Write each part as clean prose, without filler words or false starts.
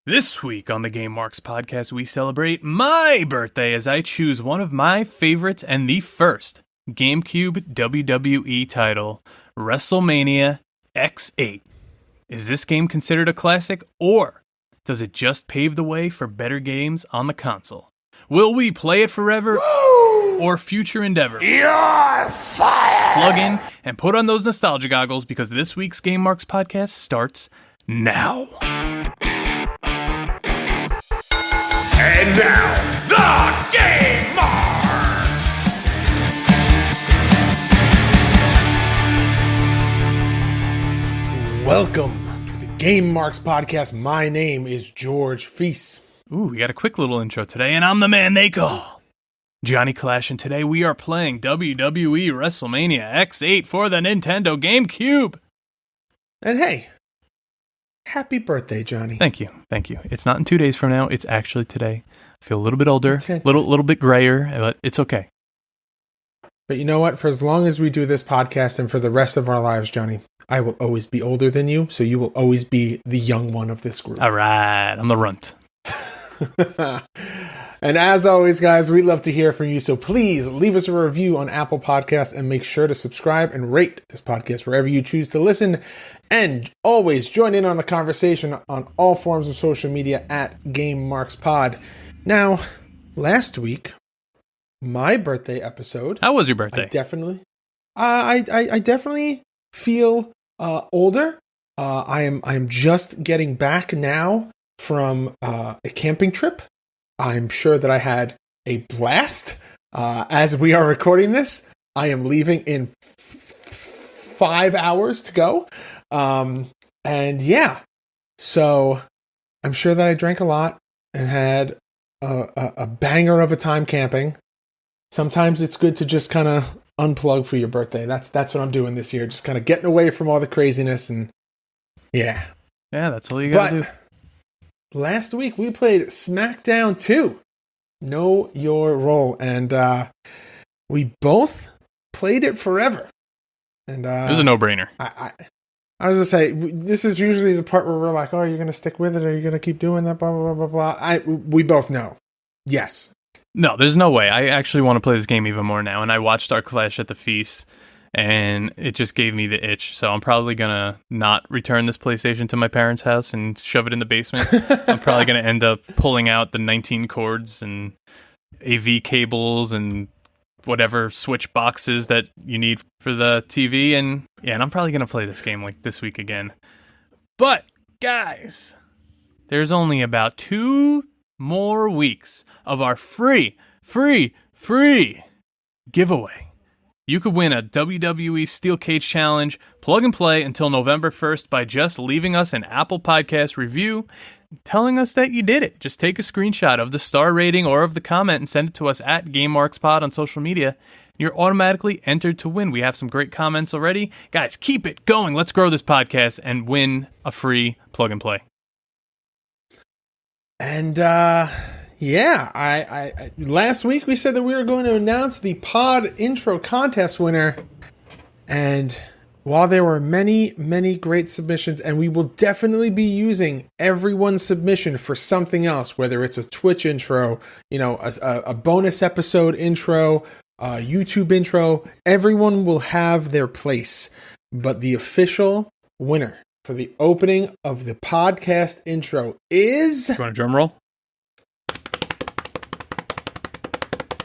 This week on the Game Marks podcast, we celebrate my birthday as I choose one of my favorites and the first Gamecube WWE title, WrestleMania X8. Is this game considered a classic, or does it just pave the way for better games on the console? Will we play it forever or future endeavor? You're fired! Plug in and put on those nostalgia goggles because this week's Game Marks podcast starts now. And now, the Game Marks! Welcome to the Game Marks podcast. My name is George Feis. Ooh, we got a quick little intro today, and I'm the man they call Johnny Clash, and today we are playing WWE WrestleMania X8 for the Nintendo GameCube. And hey, happy birthday, Johnny. Thank you. It's not in 2 days from now, it's actually today. I feel a little bit older, Okay. little bit grayer, but it's okay. But you know what? For as long as we do this podcast and for the rest of our lives, Johnny, I will always be older than you, so you will always be the young one of this group. All right, I'm the runt. And as always, guys, we love to hear from you. So please leave us a review on Apple Podcasts and make sure to subscribe and rate this podcast wherever you choose to listen. And always join in on the conversation on all forms of social media at Game Marks Pod. Now, last week, my birthday episode. How was your birthday? I definitely feel older. I am just getting back now from a camping trip. I'm sure that I had a blast. As we are recording this, I am leaving in 5 hours to go. And yeah, so I'm sure that I drank a lot and had a banger of a time camping. Sometimes it's good to just kind of unplug for your birthday. That's what I'm doing this year. Just kind of getting away from all the craziness and yeah. Yeah, that's all you gotta do. Last week we played SmackDown 2, Know Your Role, and we both played it forever. And It was a no-brainer. I was gonna say, this is usually the part where we're like, "Oh, you're gonna stick with it, or you're gonna keep doing that?" Blah blah blah blah blah. We both know, yes. No, there's no way. I actually want to play this game even more now, and I watched our clash at the feast, and it just gave me the itch. So I'm probably gonna not return this PlayStation to my parents' house and shove it in the basement. I'm probably gonna end up pulling out the 19 cords and AV cables and whatever switch boxes that you need for the TV, and I'm probably gonna play this game like this week again. But guys, there's only about 2 more weeks of our free giveaway. You could win a WWE Steel Cage Challenge plug and play until November 1st by just leaving us an Apple Podcast review telling us that you did it. Just take a screenshot of the star rating or of the comment and send it to us at GameMarksPod on social media. You're automatically entered to win. We have some great comments already. Guys, keep it going. Let's grow this podcast and win a free plug and play. And yeah, I last week we said that we were going to announce the pod intro contest winner, and while there were many great submissions, and we will definitely be using everyone's submission for something else, whether it's a Twitch intro, a bonus episode intro, YouTube intro, everyone will have their place. But the official winner for the opening of the podcast intro is... You want a drum roll?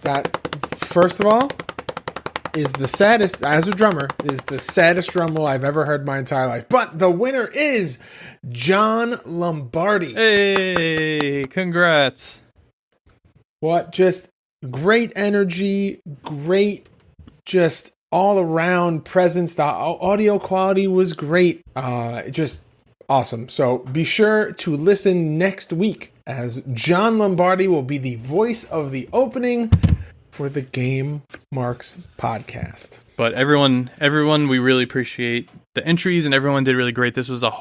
That, first of all, is the saddest, as a drummer, is the saddest drum roll I've ever heard in my entire life. But the winner is John Lombardi. Hey, congrats. What, just great energy, great, just all around presence. The audio quality was great. Just awesome. So be sure to listen next week, as John Lombardi will be the voice of the opening for the Game Marks podcast. But everyone, we really appreciate the entries, and everyone did really great. This was a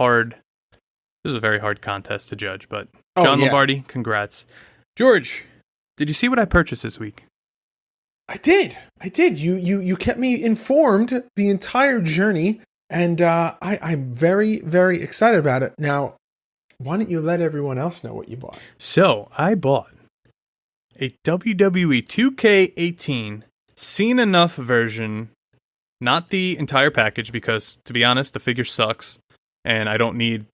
very hard contest to judge, but John Lombardi, congrats. George, did you see what I purchased this week? I did. You kept me informed the entire journey, and I'm very, very excited about it. Now, why don't you let everyone else know what you bought? So, I bought a WWE 2K18 Seen Enough version, not the entire package, because, to be honest, the figure sucks, and I don't need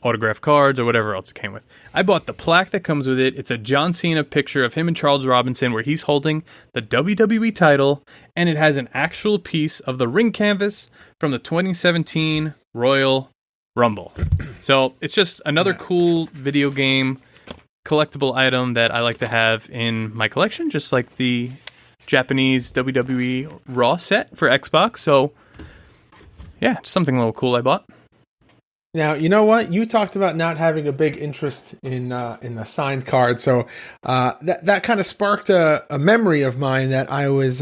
autographed cards or whatever else it came with. I bought the plaque that comes with it. It's a John Cena picture of him and Charles Robinson where he's holding the WWE title, and it has an actual piece of the ring canvas from the 2017 Royal Rumble. So it's just another cool video game collectible item that I like to have in my collection, just like the Japanese WWE Raw set for Xbox. So yeah, just something a little cool I bought. Now, you know what? You talked about not having a big interest in the signed card, so that kind of sparked a memory of mine that I was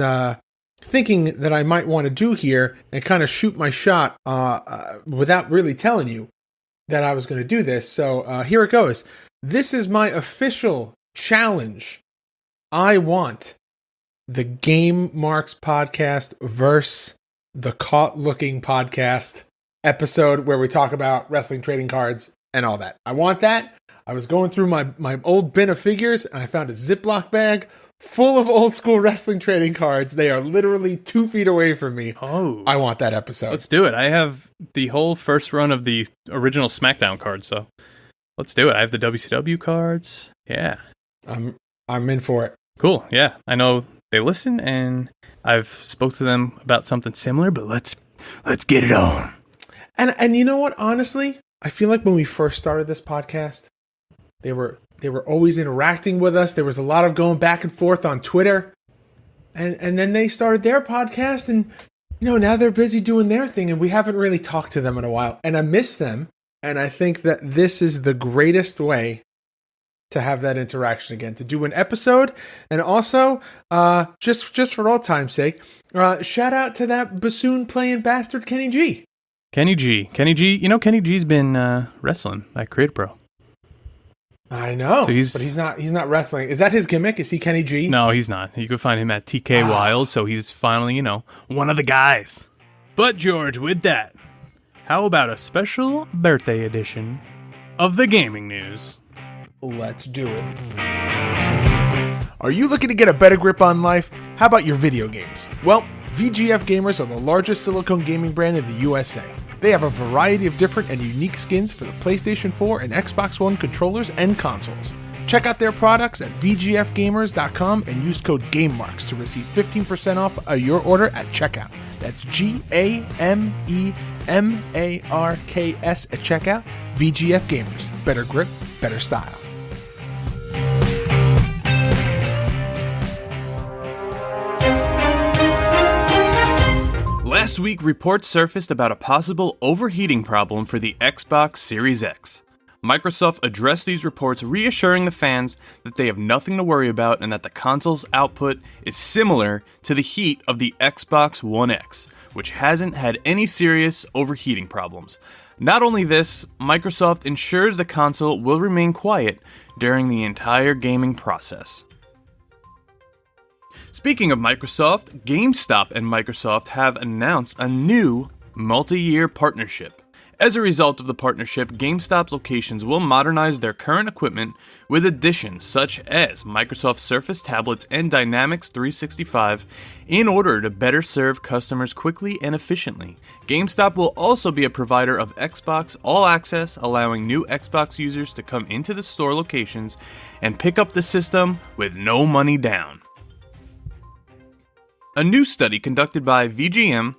thinking that I might want to do here and kind of shoot my shot without really telling you that I was going to do this. So here it goes. This is my official challenge. I want the Game Marks podcast versus the Caught Looking podcast episode where we talk about wrestling trading cards and all that. I want that. I was going through my old bin of figures and I found a Ziploc bag full of old school wrestling trading cards. They are literally 2 feet away from me. Oh, I want that episode. Let's do it. I have the whole first run of the original SmackDown cards, so let's do it. I have the WCW cards. Yeah. I'm in for it. Cool. Yeah. I know they listen and I've spoke to them about something similar, but let's get it on. And you know what? Honestly, I feel like when we first started this podcast, they were always interacting with us. There was a lot of going back and forth on Twitter. And then they started their podcast and, you know, now they're busy doing their thing and we haven't really talked to them in a while. And I miss them. And I think that this is the greatest way to have that interaction again, to do an episode. And also, just for all time's sake, shout out to that bassoon playing bastard Kenny G. Kenny G. You know, Kenny G's been wrestling at Creative Pro. I know, so but he's not wrestling. Is that his gimmick? Is he Kenny G? No, he's not. You could find him at TK Wild, so he's finally, you know, one of the guys. But George, with that, how about a special birthday edition of the gaming news? Let's do it. Are you looking to get a better grip on life? How about your video games? Well, VGF Gamers are the largest silicone gaming brand in the USA. They have a variety of different and unique skins for the PlayStation 4 and Xbox One controllers and consoles. Check out their products at vgfgamers.com and use code GameMarks to receive 15% off your order at checkout. That's GAMEMARKS at checkout. VGF Gamers. Better grip, better style. Last week, reports surfaced about a possible overheating problem for the Xbox Series X. Microsoft addressed these reports, reassuring the fans that they have nothing to worry about and that the console's output is similar to the heat of the Xbox One X, which hasn't had any serious overheating problems. Not only this, Microsoft ensures the console will remain quiet during the entire gaming process. Speaking of Microsoft, GameStop and Microsoft have announced a new multi-year partnership. As a result of the partnership, GameStop locations will modernize their current equipment with additions such as Microsoft Surface tablets and Dynamics 365 in order to better serve customers quickly and efficiently. GameStop will also be a provider of Xbox All Access, allowing new Xbox users to come into the store locations and pick up the system with no money down. A new study conducted by VGM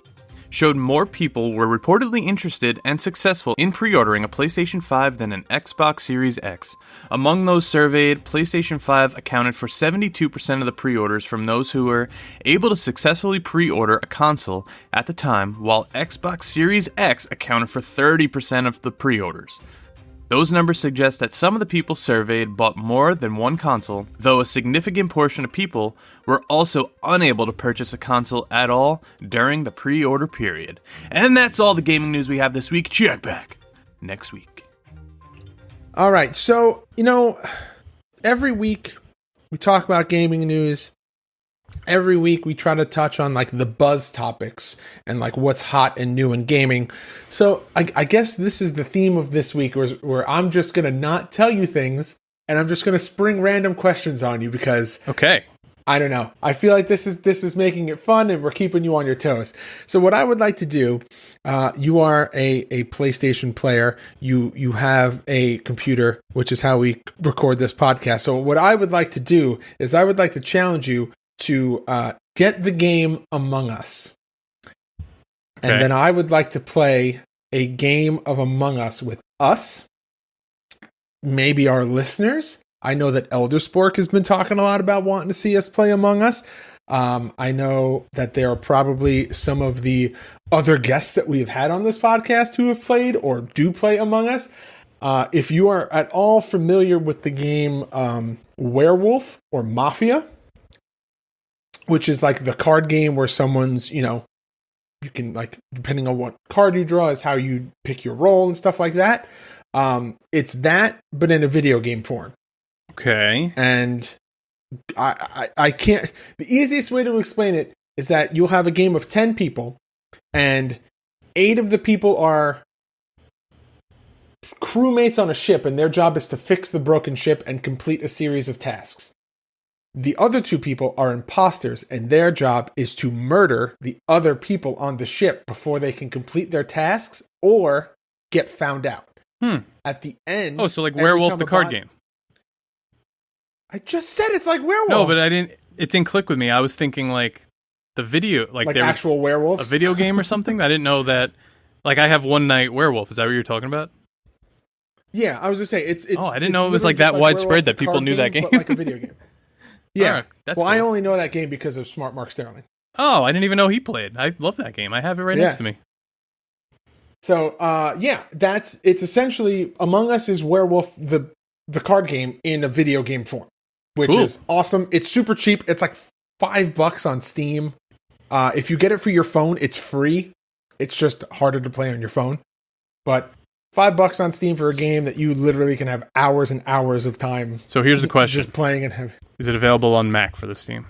showed more people were reportedly interested and successful in pre-ordering a PlayStation 5 than an Xbox Series X. Among those surveyed, PlayStation 5 accounted for 72% of the pre-orders from those who were able to successfully pre-order a console at the time, while Xbox Series X accounted for 30% of the pre-orders. Those numbers suggest that some of the people surveyed bought more than one console, though a significant portion of people were also unable to purchase a console at all during the pre-order period. And that's all the gaming news we have this week. Check back next week. All right, so, you know, every week we talk about gaming news, every week we try to touch on like the buzz topics and like what's hot and new in gaming. So I guess this is the theme of this week, where I'm just going to not tell you things and I'm just going to spring random questions on you because Okay. I don't know. I feel like this is making it fun and we're keeping you on your toes. So what I would like to do, you are a PlayStation player. You have a computer, which is how we record this podcast. So what I would like to do is I would like to challenge you to get the game Among Us. Okay. And then I would like to play a game of Among Us with us, maybe our listeners. I know that Elder Spork has been talking a lot about wanting to see us play Among Us. I know that there are probably some of the other guests that we have had on this podcast who have played or do play Among Us. If you are at all familiar with the game Werewolf or Mafia, which is like the card game where someone's, you can, like, depending on what card you draw is how you pick your role and stuff like that. It's that, but in a video game form. Okay. And I can't, the easiest way to explain it is that you'll have a game of 10 people and 8 of the people are crewmates on a ship and their job is to fix the broken ship and complete a series of tasks. The other 2 people are imposters and their job is to murder the other people on the ship before they can complete their tasks or get found out. At the end... Oh, so like Werewolf the card game. I just said it's like Werewolf. No, but it didn't click with me. I was thinking like the video, like there actual was werewolves, a video game or something. I didn't know that. Like I have One Night Werewolf. Is that what you're talking about? Yeah, I was gonna say it's. Oh, I didn't know it was like that widespread that people knew that game. But like a video game. Yeah, right, that's well, cool. I only know that game because of Smart Mark Sterling. Oh, I didn't even know he played. I love that game. I have it right next to me. So, it's essentially Among Us is Werewolf the card game in a video game form, which is awesome. It's super cheap. It's like $5 on Steam. If you get it for your phone, it's free. It's just harder to play on your phone. But $5 on Steam for a game that you literally can have hours and hours of time. So here's the question: just playing and have. Is it available on Mac for the Steam?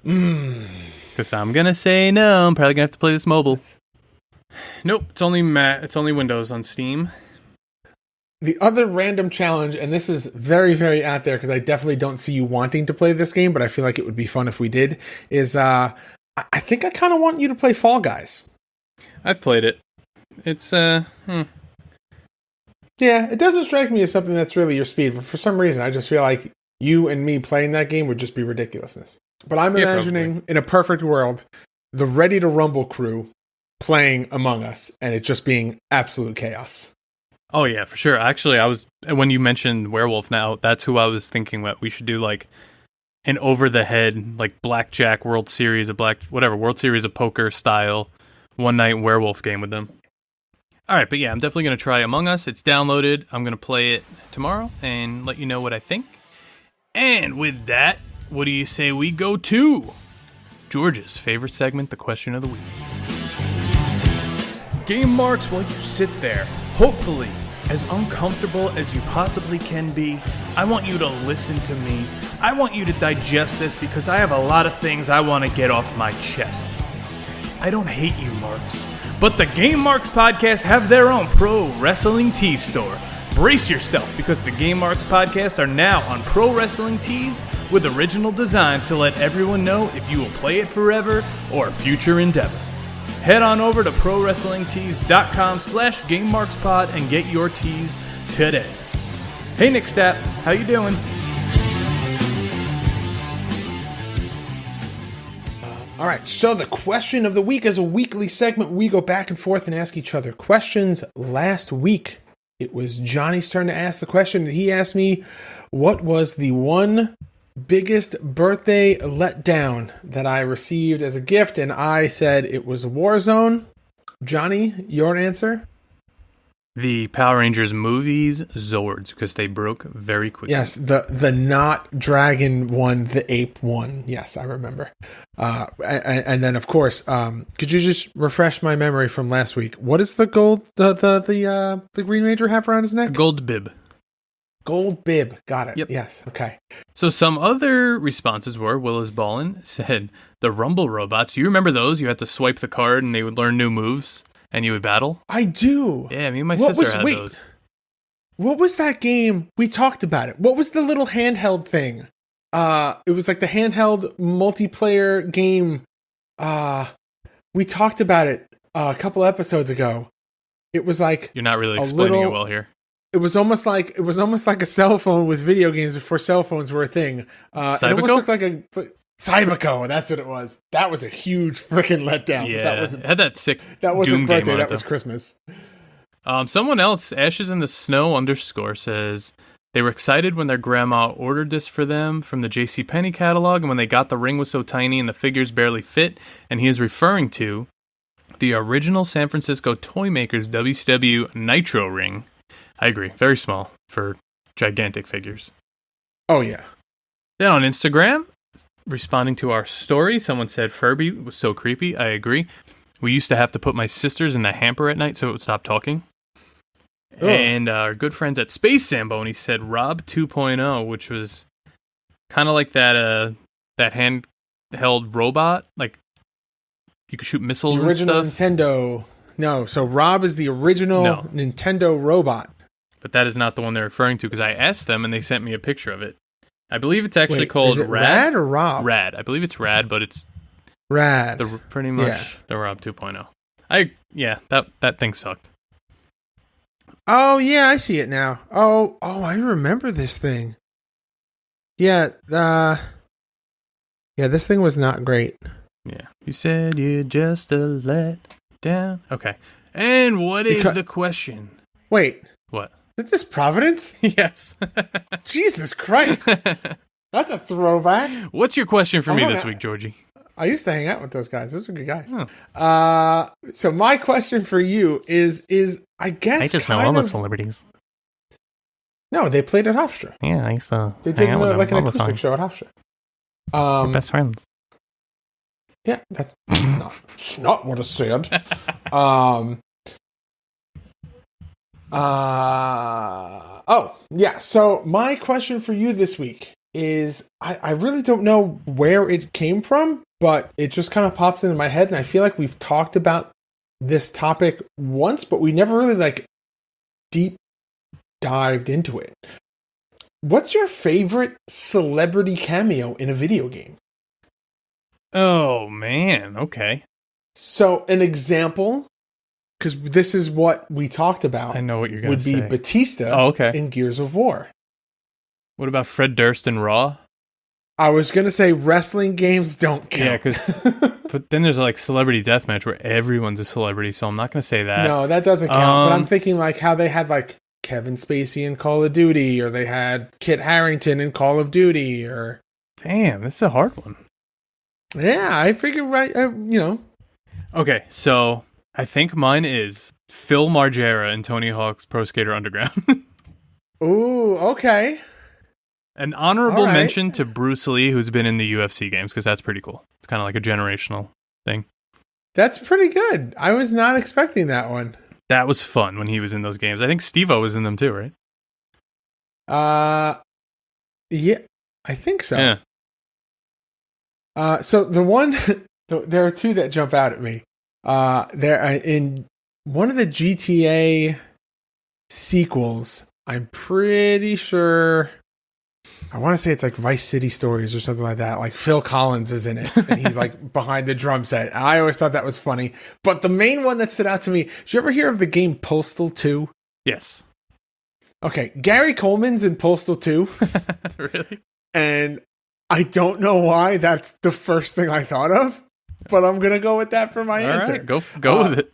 Because I'm gonna say no. I'm probably gonna have to play this mobile. Nope, it's only It's only Windows on Steam. The other random challenge, and this is very, very out there because I definitely don't see you wanting to play this game, but I feel like it would be fun if we did, is I think I kind of want you to play Fall Guys. I've played it. It's, Yeah, it doesn't strike me as something that's really your speed, but for some reason I just feel like you and me playing that game would just be ridiculousness. But I'm imagining, in a perfect world, the Ready to Rumble crew playing Among Us, and it just being absolute chaos. Oh yeah, for sure. Actually, when you mentioned Werewolf now, that's who I was thinking that we should do like an over the head, like blackjack World Series of World Series of Poker style one night werewolf game with them. All right, but yeah, I'm definitely going to try Among Us. It's downloaded. I'm going to play it tomorrow and let you know what I think. And with that, what do you say we go to George's favorite segment, the question of the week. Game marks while you sit there, hopefully as uncomfortable as you possibly can be. I want you to listen to me. I want you to digest this because I have a lot of things I want to get off my chest. I don't hate you, Marks, but the Game Marks podcast have their own pro wrestling tee store. Brace yourself because the Game Marks podcast are now on Pro Wrestling Tees with original design to let everyone know if you will play it forever or a future endeavor. Head on over to ProWrestlingTees.com/GameMarksPod and get your tees today. Hey Nick Stapp, how you doing? All right, so the question of the week is a weekly segment. We go back and forth and ask each other questions. Last week, it was Johnny's turn to ask the question, and he asked me, what was the one biggest birthday letdown that I received as a gift? And I said it was Warzone. Johnny, your answer? The Power Rangers movies, Zords, because they broke very quickly. Yes, the not dragon one, the ape one. Yes, I remember. And then of course, could you just refresh my memory from last week? What is the gold the Green Ranger have around his neck? Gold bib. Gold bib. Got it. Yep. Yes. Okay. So some other responses were, Willis Ballin said, the Rumble robots. You remember those? You had to swipe the card and they would learn new moves and you would battle? I do. Yeah, me and my sister had those. What was that game? We talked about it. What was the little handheld thing? It was like the handheld multiplayer game. We talked about it a couple episodes ago. It was like you're not really explaining it well here. It was almost like a cell phone with video games before cell phones were a thing. It almost looked like a Cyberco. That's what it was. That was a huge freaking letdown. Yeah, that wasn't, it had that sick. That wasn't Doom birthday. game That was Christmas. Someone else, Ashes in the Snow _ says they were excited when their grandma ordered this for them from the JCPenney catalog, and when they got the ring was so tiny and the figures barely fit, and he is referring to the original San Francisco Toy Makers WCW Nitro ring. I agree. Very small for gigantic figures. Oh, yeah. Then on Instagram, responding to our story, someone said Furby was so creepy. I agree. We used to have to put my sisters in the hamper at night so it would stop talking. Oh. And our good friends at Space Zamboni said Rob 2.0, which was kind of like that handheld robot. Like, you could shoot missiles and stuff. The original Nintendo. No, so Rob is the original Nintendo robot. But that is not the one they're referring to, because I asked them and they sent me a picture of it. I believe it's actually called is it Rad or Rob? Rad. I believe it's Rad, but it's Rad. Pretty much the Rob 2.0. That thing sucked. Oh, yeah, I see it now. Oh, I remember this thing. Yeah, this thing was not great. Yeah. You said you're just a let down. Okay. And what is the question? Wait. What? Is this Providence? Yes. Jesus Christ. That's a throwback. What's your question for me this week, Georgie? I used to hang out with those guys. Those are good guys. Oh. So my question for you is I guess I just know all the celebrities. No, they played at Hofstra. Yeah, I used to. They did like an acoustic show at Hofstra. We're best friends. Yeah, that's not what I said. So my question for you this week is I really don't know where it came from, but it just kind of popped into my head, and I feel like we've talked about this topic once, but we never really deep dived into it. What's your favorite celebrity cameo in a video game? Oh, man. Okay. So an example, because this is what we talked about. I know what you're going to say. Would be Batista in Gears of War. What about Fred Durst in Raw? I was going to say wrestling games don't count. Yeah, but then there's Celebrity Deathmatch where everyone's a celebrity, so I'm not going to say that. No, that doesn't count. But I'm thinking how they had Kevin Spacey in Call of Duty, or they had Kit Harington in Call of Duty, or... Damn, that's a hard one. Yeah, I figured Okay, so I think mine is Phil Margera in Tony Hawk's Pro Skater Underground. Ooh, okay. An honorable mention to Bruce Lee, who's been in the UFC games, because that's pretty cool. It's kind of like a generational thing. That's pretty good. I was not expecting that one. That was fun when he was in those games. I think Steve-O was in them too, right? Yeah, I think so. Yeah. So the one, there are two that jump out at me. There in one of the GTA sequels, I'm pretty sure. I want to say it's Vice City Stories or something like that. Phil Collins is in it, and he's behind the drum set. I always thought that was funny. But the main one that stood out to me, did you ever hear of the game Postal 2? Yes. Okay, Gary Coleman's in Postal 2. Really? And I don't know why that's the first thing I thought of, but I'm going to go with that for my answer. Right, go with it.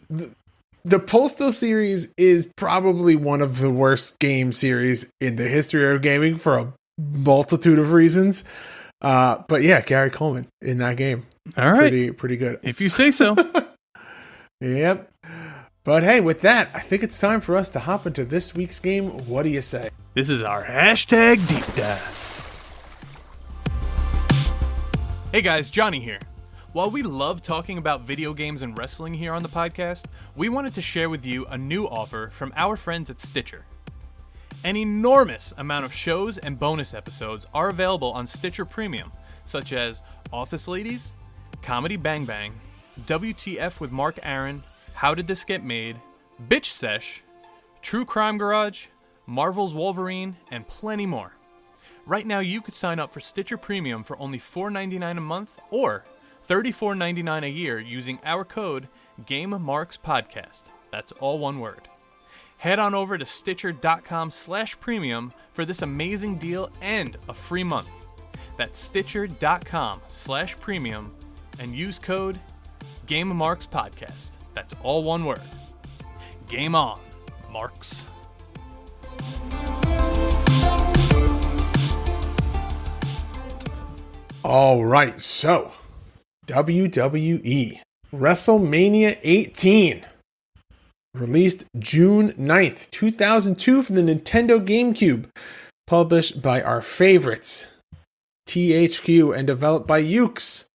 The Postal series is probably one of the worst game series in the history of gaming for a multitude of reasons. But yeah, Gary Coleman in that game. All right. Pretty good. If you say so. Yep. But hey, with that, I think it's time for us to hop into this week's game. What do you say? This is our hashtag deep dive. Hey guys, Johnny here. While we love talking about video games and wrestling here on the podcast, we wanted to share with you a new offer from our friends at Stitcher. An enormous amount of shows and bonus episodes are available on Stitcher Premium, such as Office Ladies, Comedy Bang Bang, WTF with Mark Aaron, How Did This Get Made, Bitch Sesh, True Crime Garage, Marvel's Wolverine, and plenty more. Right now, you could sign up for Stitcher Premium for only $4.99 a month or $34.99 a year using our code GameMarksPodcast. That's all one word. Head on over to Stitcher.com/premium for this amazing deal and a free month. That's Stitcher.com/premium and use code GameMarksPodcast. That's all one word. Game on, Marks. All right, so WWE WrestleMania 18 released June 9th, 2002 for the Nintendo GameCube, published by our favorites, THQ, and developed by Ukes.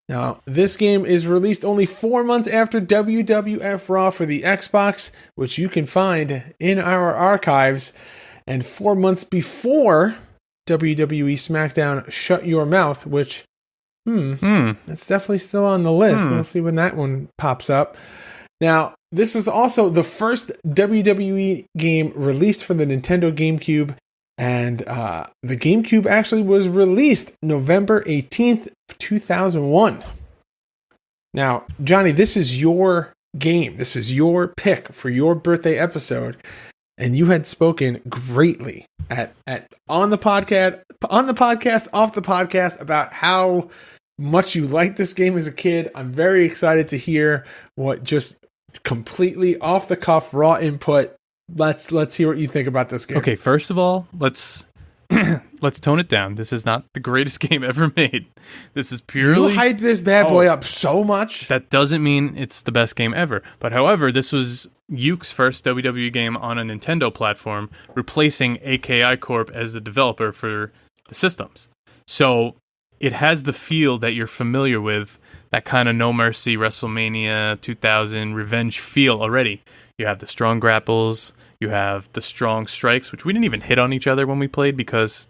Now, this game is released only 4 months after WWF Raw for the Xbox, which you can find in our archives, and 4 months before WWE SmackDown Shut Your Mouth, which, that's definitely still on the list. We'll see when that one pops up. Now, this was also the first WWE game released for the Nintendo GameCube, and the GameCube actually was released November 18th, 2001. Now, Johnny, this is your game. This is your pick for your birthday episode, and you had spoken greatly at on the podcast, off the podcast, about how much you liked this game as a kid. I'm very excited to hear what just completely off the cuff raw input. Let's hear what you think about this game. Okay, first of all, let's tone it down. This is not the greatest game ever made. This is purely... You hyped this bad boy up so much. That doesn't mean it's the best game ever. But however, this was Uke's first WWE game on a Nintendo platform, replacing AKI Corp as the developer for the systems. So it has the feel that you're familiar with, that kind of No Mercy WrestleMania 2000 revenge feel already. You have the strong grapples, you have the strong strikes, which we didn't even hit on each other when we played because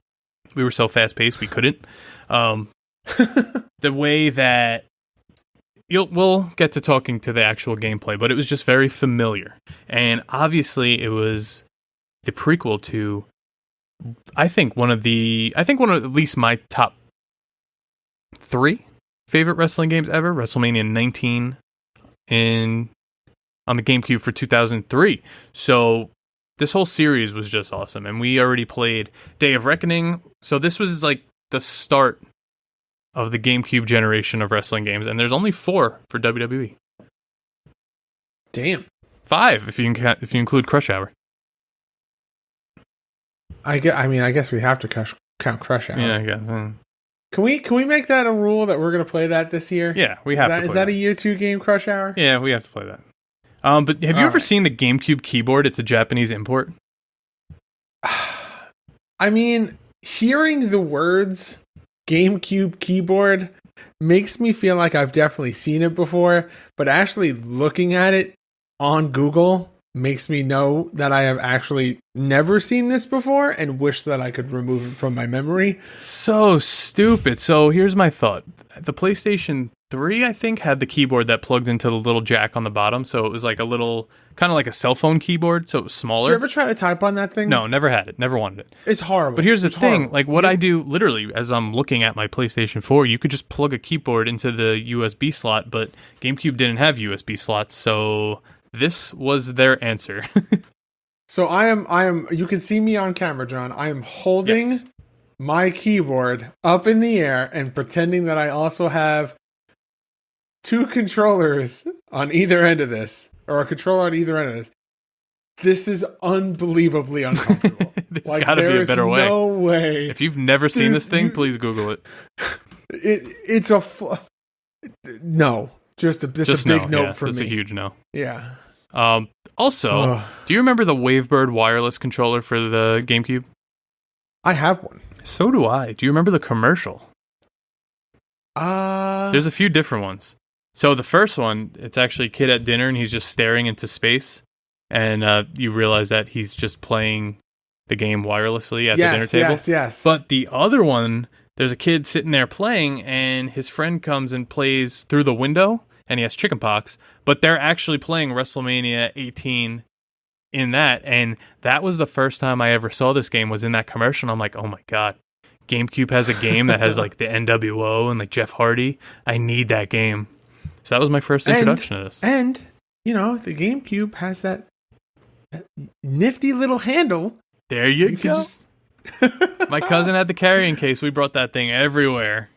we were so fast-paced we couldn't. The way that... We'll get to talking to the actual gameplay, but it was just very familiar. And obviously it was the prequel to, I think one of at least my top 3 favorite wrestling games ever, WrestleMania 19 on the GameCube for 2003. So this whole series was just awesome. And we already played Day of Reckoning. So this was like the start of the GameCube generation of wrestling games. And there's only 4 for WWE. Damn. 5 if you include Crush Hour. I guess we have to count Crush Hour. Yeah, I guess. Can we make that a rule that we're going to play that this year? Yeah, we have to play that. Is that a year 2 game, Crush Hour? Yeah, we have to play that. But have you ever seen the GameCube keyboard? It's a Japanese import. I mean, hearing the words GameCube keyboard makes me feel like I've definitely seen it before, but actually looking at it on Google makes me know that I have actually never seen this before and wish that I could remove it from my memory. So stupid. So here's my thought. The PlayStation 3, I think, had the keyboard that plugged into the little jack on the bottom. So it was like a little, kind of like a cell phone keyboard. So it was smaller. Did you ever try to type on that thing? No, never had it. Never wanted it. It's horrible. But here's the thing. Like what I do literally as I'm looking at my PlayStation 4, you could just plug a keyboard into the USB slot, but GameCube didn't have USB slots. So this was their answer. So I am, you can see me on camera, John. I am holding my keyboard up in the air and pretending that I also have 2 controllers on either end of this, or a controller on either end of this. This is unbelievably uncomfortable. There's got to be a better way. No way. If you've never seen this thing, please Google it. No. Just a big note for me. It's a huge no. Yeah. Also, do you remember the Wavebird wireless controller for the GameCube? I have one. So do I. Do you remember the commercial? There's a few different ones. So the first one, it's actually a kid at dinner and he's just staring into space. and you realize that he's just playing the game wirelessly at the dinner table. Yes. But the other one, there's a kid sitting there playing, and his friend comes and plays through the window, and he has chickenpox. But they're actually playing WrestleMania 18 in that, and that was the first time I ever saw this game, was in that commercial. And I'm like, oh my god, GameCube has a game that has like the NWO and like Jeff Hardy. I need that game. So that was my first introduction to this. And the GameCube has that nifty little handle. There you go. My cousin had the carrying case. We brought that thing everywhere.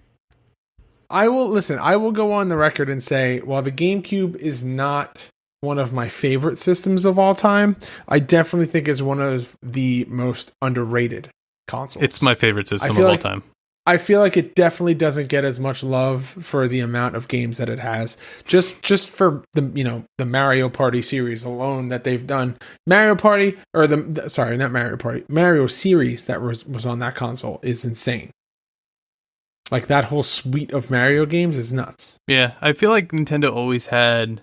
I will go on the record and say, while the GameCube is not one of my favorite systems of all time, I definitely think it's one of the most underrated consoles. It's my favorite system of all time. I feel like it definitely doesn't get as much love for the amount of games that it has. Just for the Mario Party series alone that they've done. Mario Party, or not Mario Party, Mario series that was on that console is insane. Like, that whole suite of Mario games is nuts. Yeah, I feel like Nintendo always had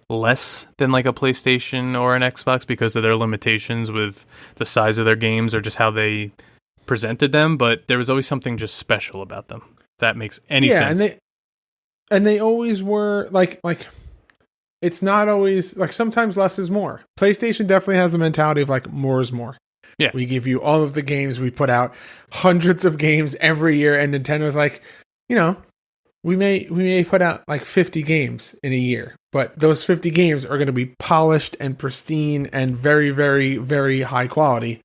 less than like a PlayStation or an Xbox because of their limitations with the size of their games or just how they presented them, but there was always something just special about them. If that makes any sense. And they always were like it's not always like, sometimes less is more. PlayStation definitely has the mentality of like more is more. Yeah. We give you all of the games, we put out hundreds of games every year, and Nintendo's like, we may put out like 50 games in a year, but those 50 games are going to be polished and pristine and very, very, very high quality.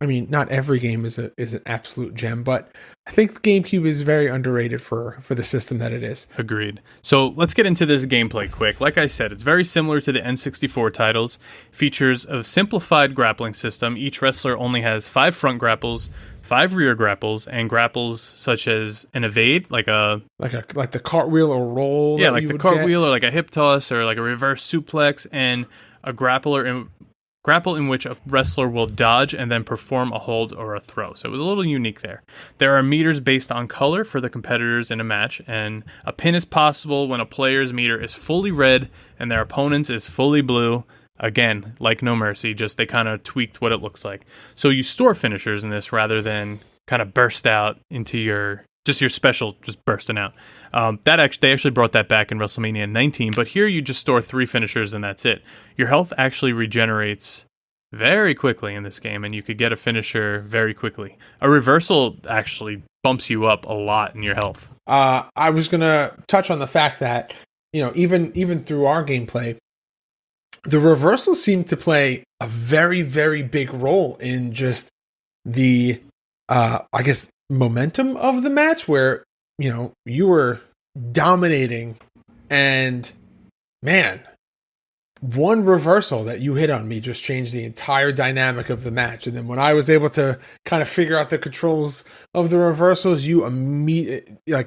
I mean, not every game is an absolute gem, but I think the GameCube is very underrated for the system that it is. Agreed. So let's get into this gameplay quick. Like I said, it's very similar to the N64 titles. Features a simplified grappling system. Each wrestler only has 5 front grapples, 5 rear grapples, and grapples such as an evade, like the cartwheel or roll. Yeah, like the cartwheel or like a hip toss or like a reverse suplex, and a grapple in which a wrestler will dodge and then perform a hold or a throw. So it was a little unique there. There are meters based on color for the competitors in a match, and a pin is possible when a player's meter is fully red and their opponent's is fully blue. Again, like No Mercy, just they kind of tweaked what it looks like. So you store finishers in this rather than kind of burst out into your special just bursting out. They actually brought that back in WrestleMania 19, but here you just store 3 finishers and that's it. Your health actually regenerates very quickly in this game, and you could get a finisher very quickly. A reversal actually bumps you up a lot in your health. I was gonna touch on the fact that even through our gameplay, the reversals seem to play a very, very big role in just the I guess momentum of the match, where you were dominating, and man, one reversal that you hit on me just changed the entire dynamic of the match. And then when I was able to kind of figure out the controls of the reversals, you immediately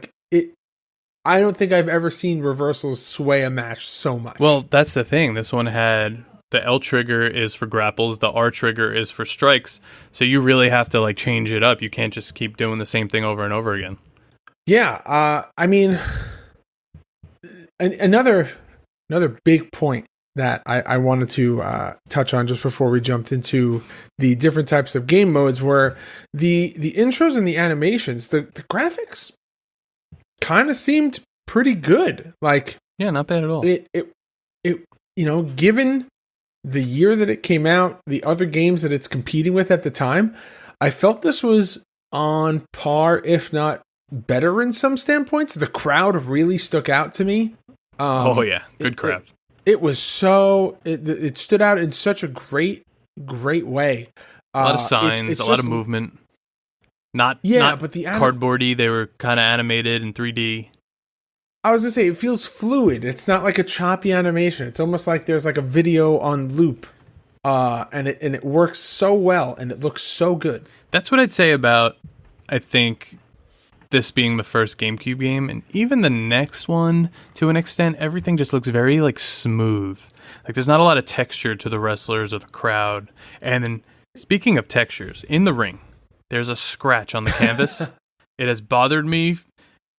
I don't think I've ever seen reversals sway a match so much. Well, that's the thing. This one had the L trigger is for grapples, the R trigger is for strikes. So you really have to like change it up. You can't just keep doing the same thing over and over again. Yeah, I mean, another big point that I wanted to touch on just before we jumped into the different types of game modes were the intros and the animations. The graphics kind of seemed pretty good. Like, yeah, not bad at all. It given the year that it came out, the other games that it's competing with at the time, I felt this was on par, if not better in some standpoints. The crowd really stuck out to me. Oh yeah, good crowd. It was so it stood out in such a great way. A lot of signs, a lot of movement. Not but the cardboardy. They were kind of animated in 3D. I was gonna say, it feels fluid. It's not like a choppy animation. It's almost like there's like a video on loop, and it works so well, and it looks so good. That's what I'd say about, I think, this being the first GameCube game, and even the next one to an extent. Everything just looks very like smooth. Like there's not a lot of texture to the wrestlers or the crowd. And then speaking of textures, in the ring, there's a scratch on the canvas. It has bothered me.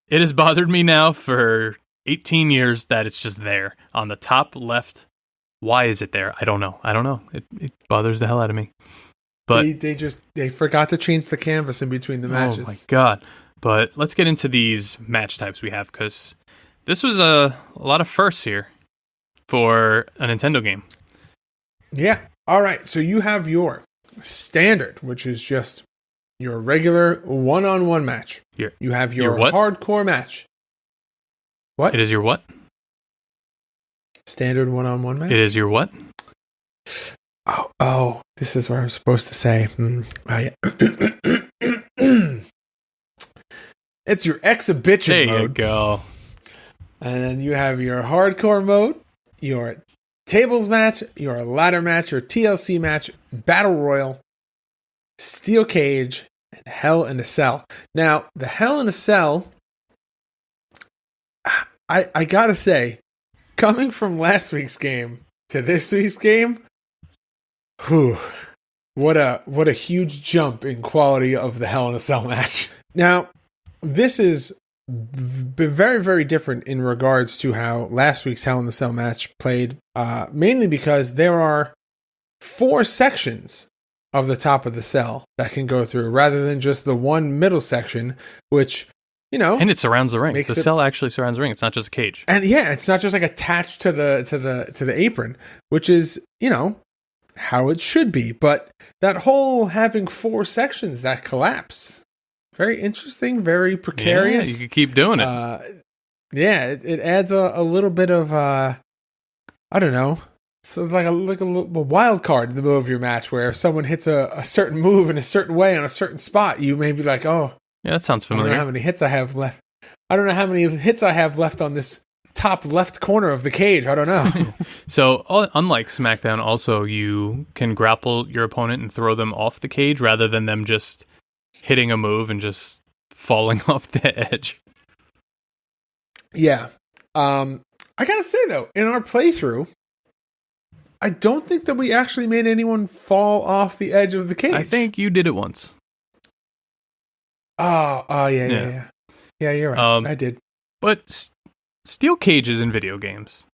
It has bothered me now for 18 years that it's just there on the top left Why is it there? I don't know. It bothers the hell out of me. But they forgot to change the canvas in between the matches. Oh my god. But let's get into these match types we have, because this was a lot of firsts here for a Nintendo game. Yeah. All right. So you have your standard, which is just your regular one-on-one match. You have your hardcore match. What? It is your what? Standard one-on-one match? It is your what? Oh, this is what I'm supposed to say. Oh, yeah. It's your exhibition mode. There you go. And then you have your hardcore mode, your tables match, your ladder match, your TLC match, battle royal, steel cage, and Hell in a Cell. Now, the Hell in a Cell, I gotta say, coming from last week's game to this week's game, what a huge jump in quality of the Hell in a Cell match. Now, this is very, very different in regards to how last week's Hell in a Cell match played, mainly because there are 4 sections of the top of the cell that can go through, rather than just the one middle section, which, you know, and it surrounds the ring. The cell actually surrounds the ring. It's not just a cage. And yeah, it's not just like attached to the apron, which is, you know, how it should be. But that whole having 4 sections that collapse, very interesting, very precarious. Yeah, you can keep doing it. It adds a little bit of I don't know. So like a wild card in the middle of your match, where if someone hits a certain move in a certain way on a certain spot, you may be like, oh, yeah, that sounds familiar. I don't know how many hits I have left. I don't know how many hits I have left on this top left corner of the cage. I don't know. So unlike SmackDown, also you can grapple your opponent and throw them off the cage rather than them just hitting a move and just falling off the edge. Yeah. I gotta say though, in our playthrough, I don't think that we actually made anyone fall off the edge of the cage. I think you did it once. Oh, yeah. Yeah, you're right. I did. But steel cages in video games,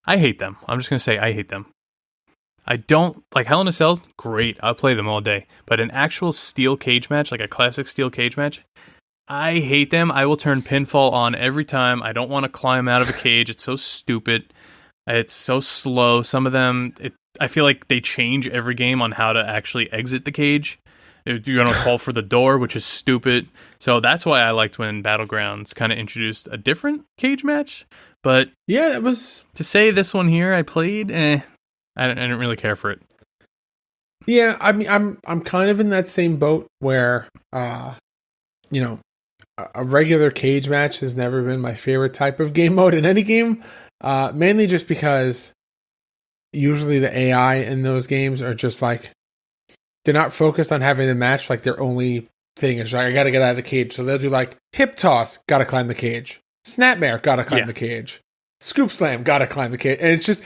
I hate them. I'm just going to say I hate them. I don't, like Hell in a Cell, great. I'll play them all day. But an actual steel cage match, like a classic steel cage match, I hate them. I will turn pinfall on every time. I don't want to climb out of a cage. It's so stupid. It's so slow. Some of them, I feel like they change every game on how to actually exit the cage. You're going to call for the door, which is stupid. So that's why I liked when Battlegrounds kind of introduced a different cage match. But yeah, it was, to say this one here I played, I didn't really care for it. Yeah, I mean, I'm kind of in that same boat where, you know, a regular cage match has never been my favorite type of game mode in any game. Mainly just because usually the AI in those games are just like, they're not focused on having the match. Like their only thing is like, I got to get out of the cage. So they'll do like hip toss, got to climb the cage. Snapmare, got to climb the cage. Scoop slam, got to climb the cage. And it's just,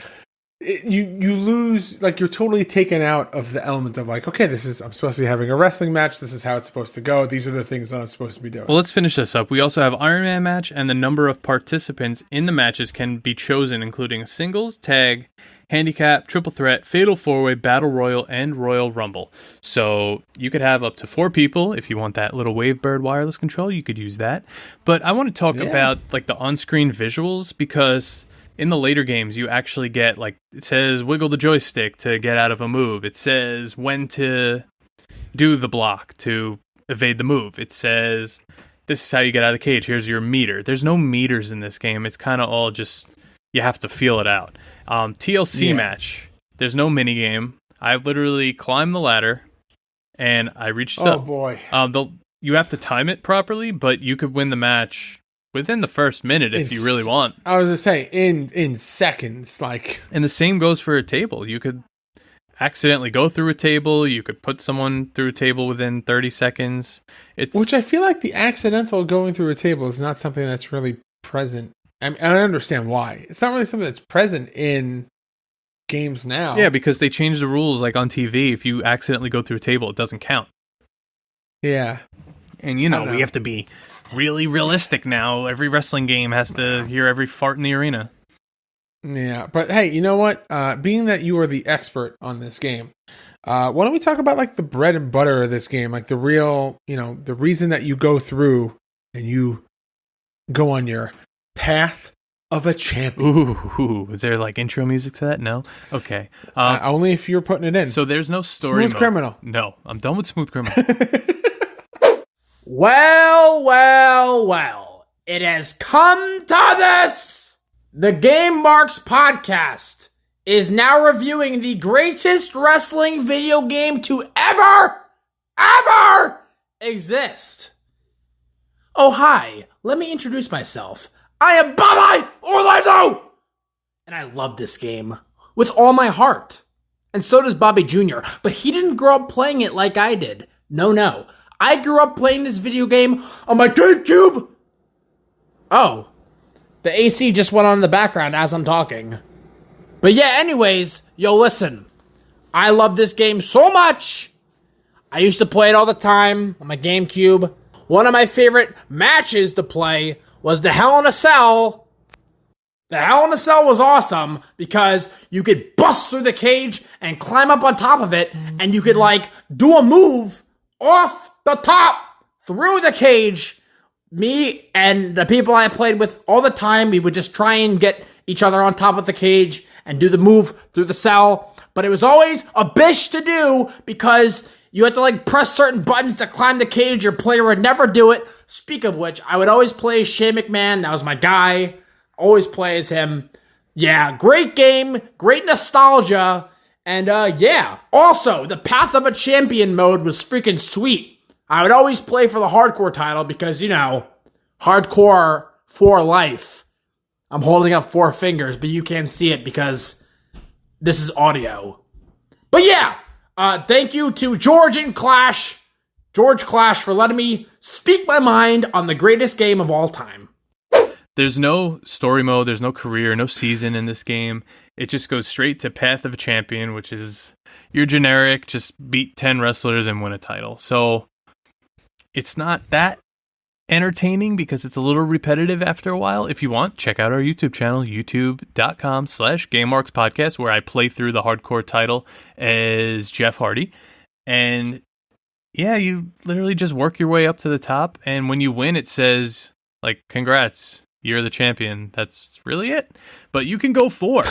you lose, like you're totally taken out of the element of like, okay, I'm supposed to be having a wrestling match. This is how it's supposed to go. These are the things that I'm supposed to be doing. Well, let's finish this up. We also have Iron Man match, and the number of participants in the matches can be chosen, including a singles, tag, handicap, triple threat, fatal 4-way, battle royal, and Royal Rumble. So you could have up to 4 people. If you want that little Wavebird wireless control, you could use that. But I want to talk about like the on-screen visuals, because in the later games, you actually get, like, it says wiggle the joystick to get out of a move. It says when to do the block to evade the move. It says this is how you get out of the cage. Here's your meter. There's no meters in this game. It's kind of all just, you have to feel it out. TLC match. There's no mini game. I literally climbed the ladder and I reached up. Oh boy. You have to time it properly, but you could win the match within the first minute if you really want. I was going to say in seconds, like. And the same goes for a table. You could accidentally go through a table. You could put someone through a table within 30 seconds. Which I feel like the accidental going through a table is not something that's really present. I mean, I understand why. It's not really something that's present in games now. Yeah, because they changed the rules, like on TV. If you accidentally go through a table, it doesn't count. Yeah. And, you know, we have to be really realistic now. Every wrestling game has to hear every fart in the arena. Yeah, but hey, you know what? Being that you are the expert on this game, why don't we talk about like the bread and butter of this game, like the real, the reason that you go through and you go on your path of a champion. Ooh, is there like intro music to that? No? Okay. Only if you're putting it in. So there's no story Smooth mode. Criminal. No, I'm done with Smooth Criminal. Well. It has come to this. The Game Marks podcast is now reviewing the greatest wrestling video game to ever exist. Oh, hi. Let me introduce myself. I am Bobby Orlando! And I love this game with all my heart. And so does Bobby Jr., but he didn't grow up playing it like I did. No. I grew up playing this video game on my Gamecube. Oh, the AC just went on in the background as I'm talking. But yeah, anyways, yo, listen. I love this game so much. I used to play it all the time on my GameCube. One of my favorite matches to play was the Hell in a Cell. The Hell in a Cell was awesome because you could bust through the cage and climb up on top of it, and you could like do a move off the top through the cage. Me and the people I played with all the time, we would just try and get each other on top of the cage and do the move through the cell. But it was always a bitch to do because you had to like press certain buttons to climb the cage. Your player would never do it. Speak of which, I would always play Shane McMahon. That was my guy. Always play as him. Yeah, great game. Great nostalgia. And yeah, also the Path of a Champion mode was freaking sweet. I would always play for the hardcore title because, hardcore for life. I'm holding up 4 fingers, but you can't see it because this is audio. But yeah, thank you to George Clash, for letting me speak my mind on the greatest game of all time. There's no story mode, there's no career, no season in this game. It just goes straight to Path of a Champion, which is your generic, just beat 10 wrestlers and win a title. So it's not that entertaining because it's a little repetitive after a while. If you want, check out our YouTube channel, youtube.com/GameMarksPodcast, where I play through the hardcore title as Jeff Hardy. And yeah, you literally just work your way up to the top. And when you win, it says, like, congrats, you're the champion. That's really it. But you can go for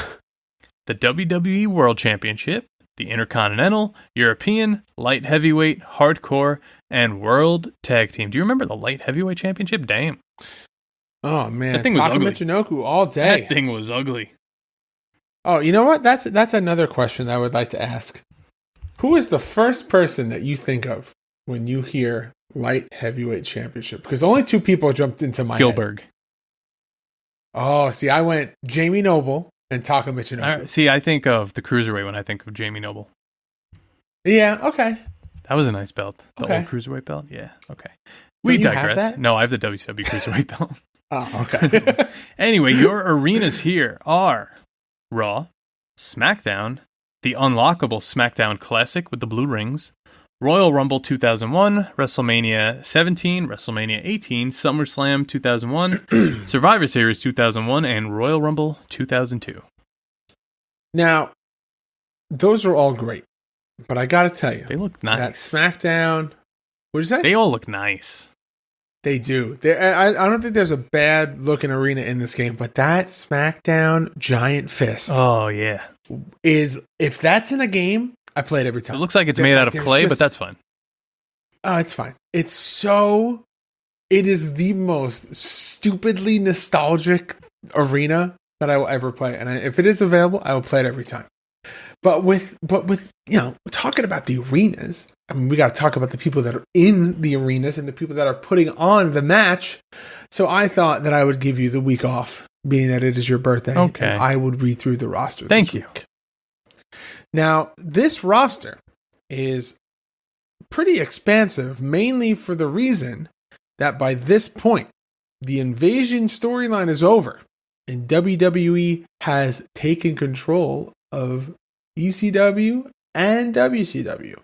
the WWE World Championship, the Intercontinental, European, Light Heavyweight, Hardcore, and World Tag Team. Do you remember the Light Heavyweight Championship? Damn. Oh, man. That thing was ugly. Michinoku all day. That thing was ugly. Oh, you know what? That's another question I would like to ask. Who is the first person that you think of when you hear Light Heavyweight Championship? Because only 2 people jumped into my Gilbert. head. Oh, see, I went Jamie Noble and Taka Michinoku. See, I think of the Cruiserweight when I think of Jamie Noble. Yeah, okay. That was a nice belt. The Okay. old Cruiserweight belt? Yeah, okay. Don't We you have digress. that? No, I have the WCW Cruiserweight belt. Oh, okay. Anyway, your arenas here are Raw, SmackDown, the unlockable SmackDown Classic with the blue rings, Royal Rumble 2001, WrestleMania 17, WrestleMania 18, SummerSlam 2001, Survivor Series 2001, and Royal Rumble 2002. Now, those are all great, but I got to tell you, They look that nice. SmackDown, what did you say? They all look nice. They do. I don't think there's a bad looking arena in this game, but that SmackDown Giant Fist Oh, yeah. is, if that's in a game, I play it every time. It looks like it's made out of There's clay, but just- that's fine. Oh, it's fine. It is the most stupidly nostalgic arena that I will ever play. And if it is available, I will play it every time. But with talking about the arenas, I mean, we got to talk about the people that are in the arenas and the people that are putting on the match. So I thought that I would give you the week off, being that it is your birthday. Okay. And I would read through the roster. Thank this you. week. Now, this roster is pretty expansive, mainly for the reason that by this point, the Invasion storyline is over, and WWE has taken control of ECW and WCW.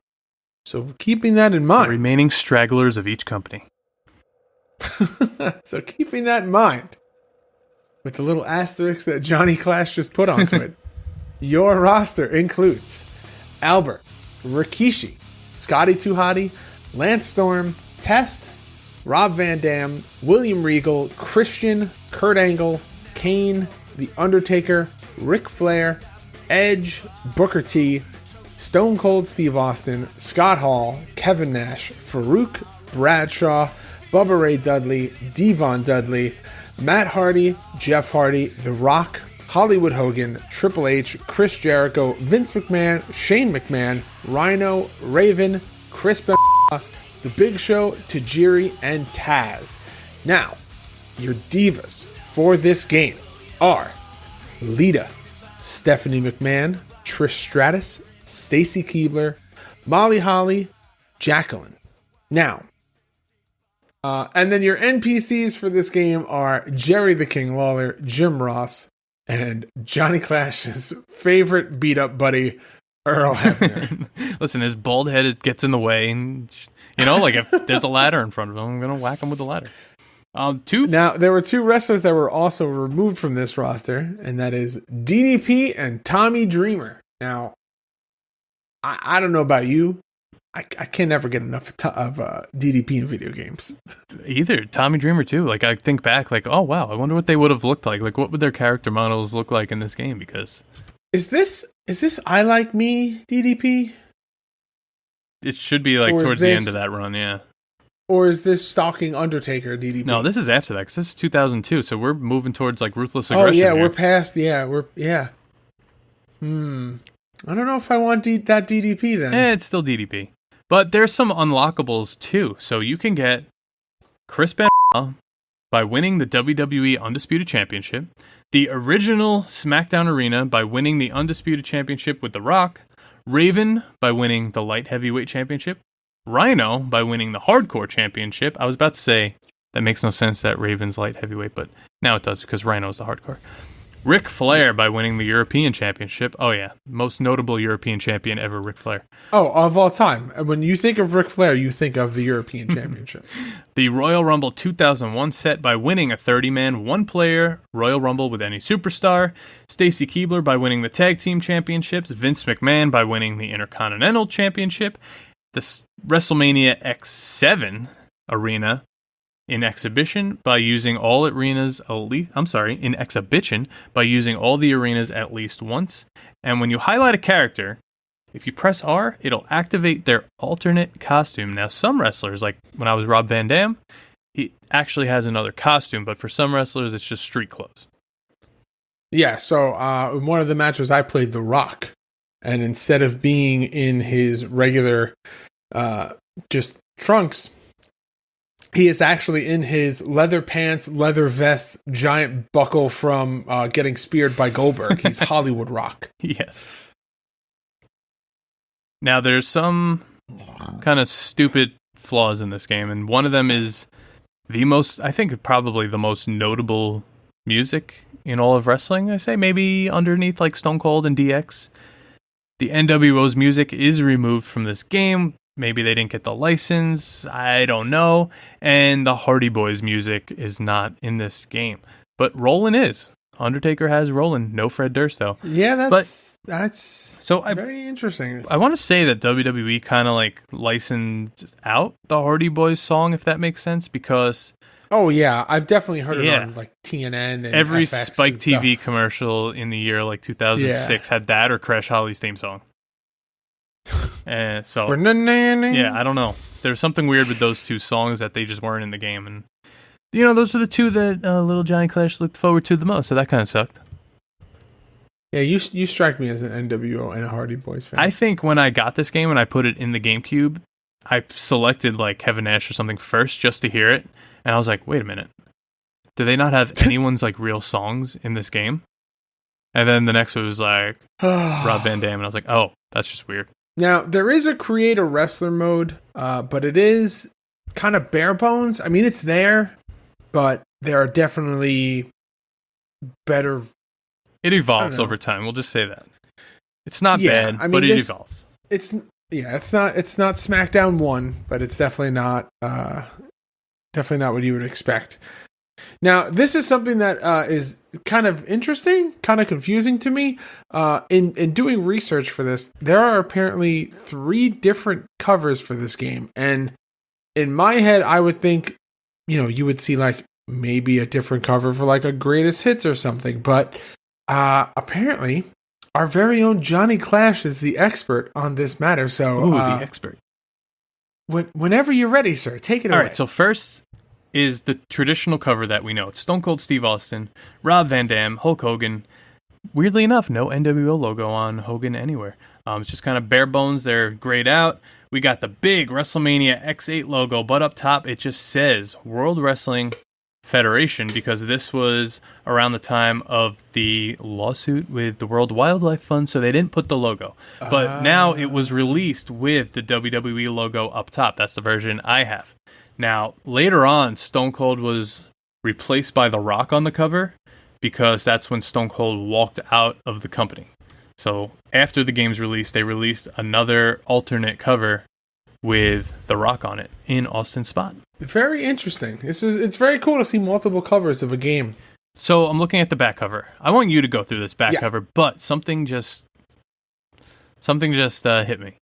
So keeping that in The mind. remaining stragglers of each company. So keeping that in mind, with the little asterisk that Johnny Clash just put onto it. Your roster includes Albert, Rikishi, Scotty 2 Hotty, Lance Storm, Test, Rob Van Dam, William Regal, Christian, Kurt Angle, Kane, The Undertaker, Ric Flair, Edge, Booker T, Stone Cold Steve Austin, Scott Hall, Kevin Nash, Farouk, Bradshaw, Bubba Ray Dudley, Devon Dudley, Matt Hardy, Jeff Hardy, The Rock, Hollywood Hogan, Triple H, Chris Jericho, Vince McMahon, Shane McMahon, Rhino, Raven, Chris Benoit, The Big Show, Tajiri, and Taz. Now, your divas for this game are Lita, Stephanie McMahon, Trish Stratus, Stacy Keibler, Molly Holly, Jacqueline. Now, and then your NPCs for this game are Jerry the King Lawler, Jim Ross, and Johnny Clash's favorite beat-up buddy, Earl Hebner. Listen, his bald head gets in the way, and like if there's a ladder in front of him, I'm gonna whack him with the ladder. Now, there were 2 wrestlers that were also removed from this roster, and that is DDP and Tommy Dreamer. Now, I don't know about you. I can never get enough of DDP in video games. Either Tommy Dreamer too. Like I think back, like, oh wow, I wonder what they would have looked like. Like what would their character models look like in this game? Because is this I Like Me DDP? It should be like towards the end of that run, yeah. Or is this Stalking Undertaker DDP? No, this is after that because this is 2002. So we're moving towards like Ruthless Aggression. Oh yeah, here. we're past. Yeah, I don't know if I want that DDP then. It's still DDP. But there's some unlockables too. So you can get Chris Benoit by winning the WWE Undisputed Championship, the original SmackDown Arena by winning the Undisputed Championship with The Rock, Raven by winning the Light Heavyweight Championship, Rhino by winning the Hardcore Championship. I was about to say that makes no sense that Raven's Light Heavyweight, but now it does because Rhino's the Hardcore. Ric Flair by winning the European Championship. Oh yeah, most notable European champion ever, Ric Flair. Oh, of all time. When you think of Ric Flair, you think of the European Championship. The Royal Rumble 2001 set by winning a 30-man, one-player Royal Rumble with any superstar. Stacy Keibler by winning the Tag Team Championships. Vince McMahon by winning the Intercontinental Championship. The WrestleMania X8 arena in exhibition by using all arenas in exhibition by using all the arenas at least once. And when you highlight a character, if you press R, it'll activate their alternate costume. Now, some wrestlers, like when I was Rob Van Dam, he actually has another costume, but for some wrestlers, it's just street clothes. Yeah, so in one of the matches, I played The Rock, and instead of being in his regular just trunks, he is actually in his leather pants, leather vest, giant buckle from getting speared by Goldberg. He's Hollywood Rock. Yes. Now, there's some kind of stupid flaws in this game, and one of them is probably the most notable music in all of wrestling. I say maybe underneath like Stone Cold and DX. The NWO's music is removed from this game. Maybe they didn't get the license. I don't know. And the Hardy Boys music is not in this game. But Rollin' is. Undertaker has Rollin'. No Fred Durst, though. Yeah, that's very interesting. I want to say that WWE kind of like licensed out the Hardy Boys song, if that makes sense, because... Oh, yeah. I've definitely heard it on like TNN and every FX Spike and TV stuff. commercial in the year like 2006 had that or Crash Holly's theme song. And so, yeah, I don't know. There's something weird with those two songs that they just weren't in the game. And, those are the two that little Johnny Clash looked forward to the most. So that kind of sucked. Yeah, you strike me as an NWO and a Hardy Boys fan. I think when I got this game and I put it in the GameCube, I selected like Kevin Nash or something first just to hear it. And I was like, wait a minute. Do they not have anyone's like real songs in this game? And then the next one was like Rob Van Dam. And I was like, oh, that's just weird. Now, there is a create a wrestler mode, but it is kind of bare bones. I mean, it's there, but there are definitely better... It evolves over time. We'll just say that. It's not bad, but it evolves. It's not SmackDown 1, but it's definitely not what you would expect. Now, this is something that is kind of interesting, kind of confusing to me. In doing research for this, there are apparently 3 different covers for this game. And in my head, I would think, you would see like maybe a different cover for like a greatest hits or something. But apparently, our very own Johnny Clash is the expert on this matter. So, the expert. Whenever you're ready, sir, take it away. All right, so first is the traditional cover that we know. It's Stone Cold Steve Austin, Rob Van Dam, Hulk Hogan. Weirdly enough, no NWO logo on Hogan anywhere. It's just kind of bare bones. They're grayed out. We got the big WrestleMania X8 logo, but up top it just says World Wrestling Federation, because this was around the time of the lawsuit with the World Wildlife Fund, so they didn't put the logo. But now it was released with the WWE logo up top. That's the version I have. Now, later on, Stone Cold was replaced by The Rock on the cover, because that's when Stone Cold walked out of the company. So after the game's release, they released another alternate cover with The Rock on it in Austin's spot. Very interesting. It's very cool to see multiple covers of a game. So I'm looking at the back cover. I want you to go through this back cover, but something just hit me.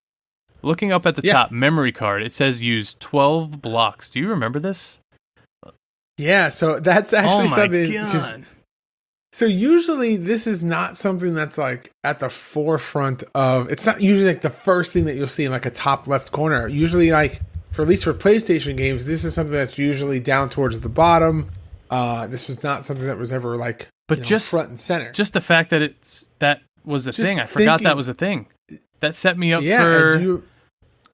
Looking up at the top, memory card, it says use 12 blocks. Do you remember this? Yeah, so that's actually something. God. So usually this is not something that's like at the forefront of. It's not usually like the first thing that you'll see in like a top left corner. Usually, like at least for PlayStation games, this is something that's usually down towards the bottom. This was not something that was ever like, just front and center. Just the fact that that was a thing. I forgot that was a thing. That set me up for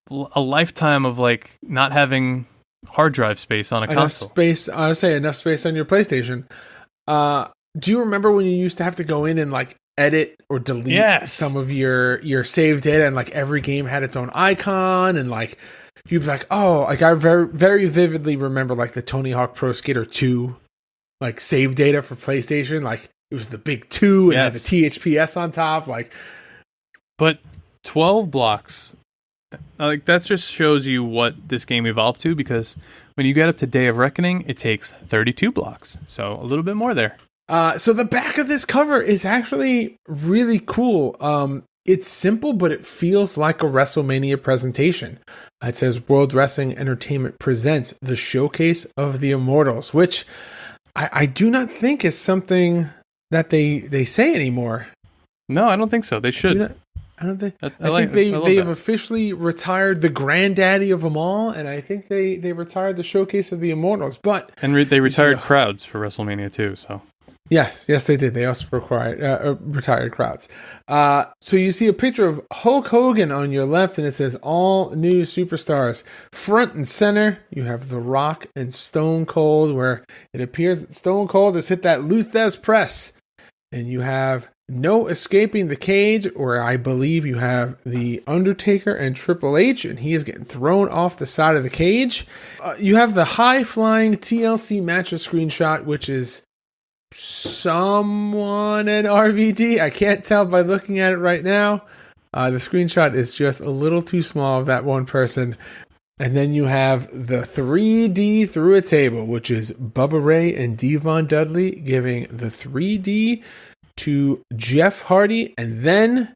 a lifetime of like not having hard drive space on a console. I would say enough space on your PlayStation. Do you remember when you used to have to go in and like edit or delete some of your save data, and like every game had its own icon, and like you'd be like, oh, like I very, very vividly remember like the Tony Hawk Pro Skater 2 like save data for PlayStation. Like it was the big 2 and had the THPS on top. Like, but 12 blocks, like that just shows you what this game evolved to, because when you get up to Day of Reckoning, it takes 32 blocks. So a little bit more there. So the back of this cover is actually really cool. It's simple, but it feels like a WrestleMania presentation. It says World Wrestling Entertainment presents the Showcase of the Immortals, which I do not think is something that they say anymore. No, I don't think so. They should. I don't think. I think they have officially retired the granddaddy of them all, and I think they retired the Showcase of the Immortals. But they retired crowds for WrestleMania too. So. Yes, they did. They also retired crowds. So you see a picture of Hulk Hogan on your left, and it says all new superstars. Front and center, you have The Rock and Stone Cold, where it appears that Stone Cold has hit that Luthez press. And you have no escaping the cage, where I believe you have The Undertaker and Triple H, and he is getting thrown off the side of the cage. You have the high-flying TLC matches screenshot, which is someone in RVD. I can't tell by looking at it right now. The screenshot is just a little too small of that one person. And then you have the 3D through a table, which is Bubba Ray and Devon Dudley giving the 3D to Jeff Hardy. And then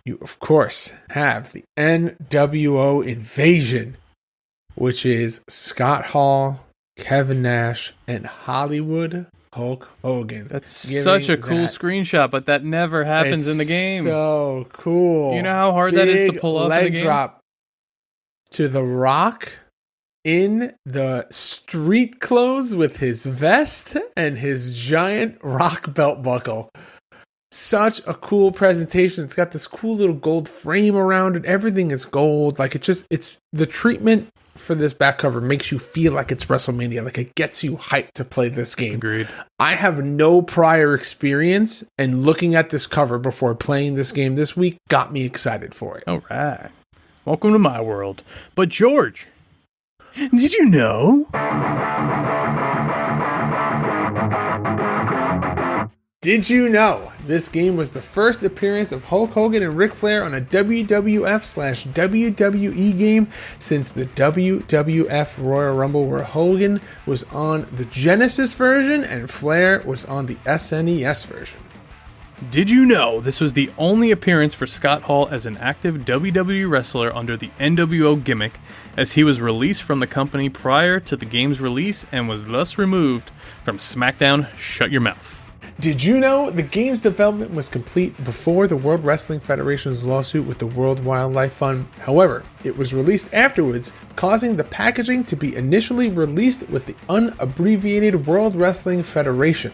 you, of course, have the NWO Invasion, which is Scott Hall, Kevin Nash, and Hollywood Hulk Hogan. That's such a cool screenshot, but that never happens in the game. So cool. You know how hard that is to pull off in the game? Leg drop to The Rock in the street clothes with his vest and his giant rock belt buckle. Such a cool presentation. It's got this cool little gold frame around it. Everything is gold. Like it's the treatment for this back cover makes you feel like it's WrestleMania. Like it gets you hyped to play this game. Agreed. I have no prior experience, and looking at this cover before playing this game this week got me excited for it. All right. Welcome to my world. But George, did you know? Did you know this game was the first appearance of Hulk Hogan and Ric Flair on a WWF/WWE game since the WWF Royal Rumble, where Hogan was on the Genesis version and Flair was on the SNES version? Did you know this was the only appearance for Scott Hall as an active WWE wrestler under the NWO gimmick, as he was released from the company prior to the game's release and was thus removed from SmackDown Shut Your Mouth? Did you know the game's development was complete before the World Wrestling Federation's lawsuit with the World Wildlife Fund? However, it was released afterwards, causing the packaging to be initially released with the unabbreviated World Wrestling Federation,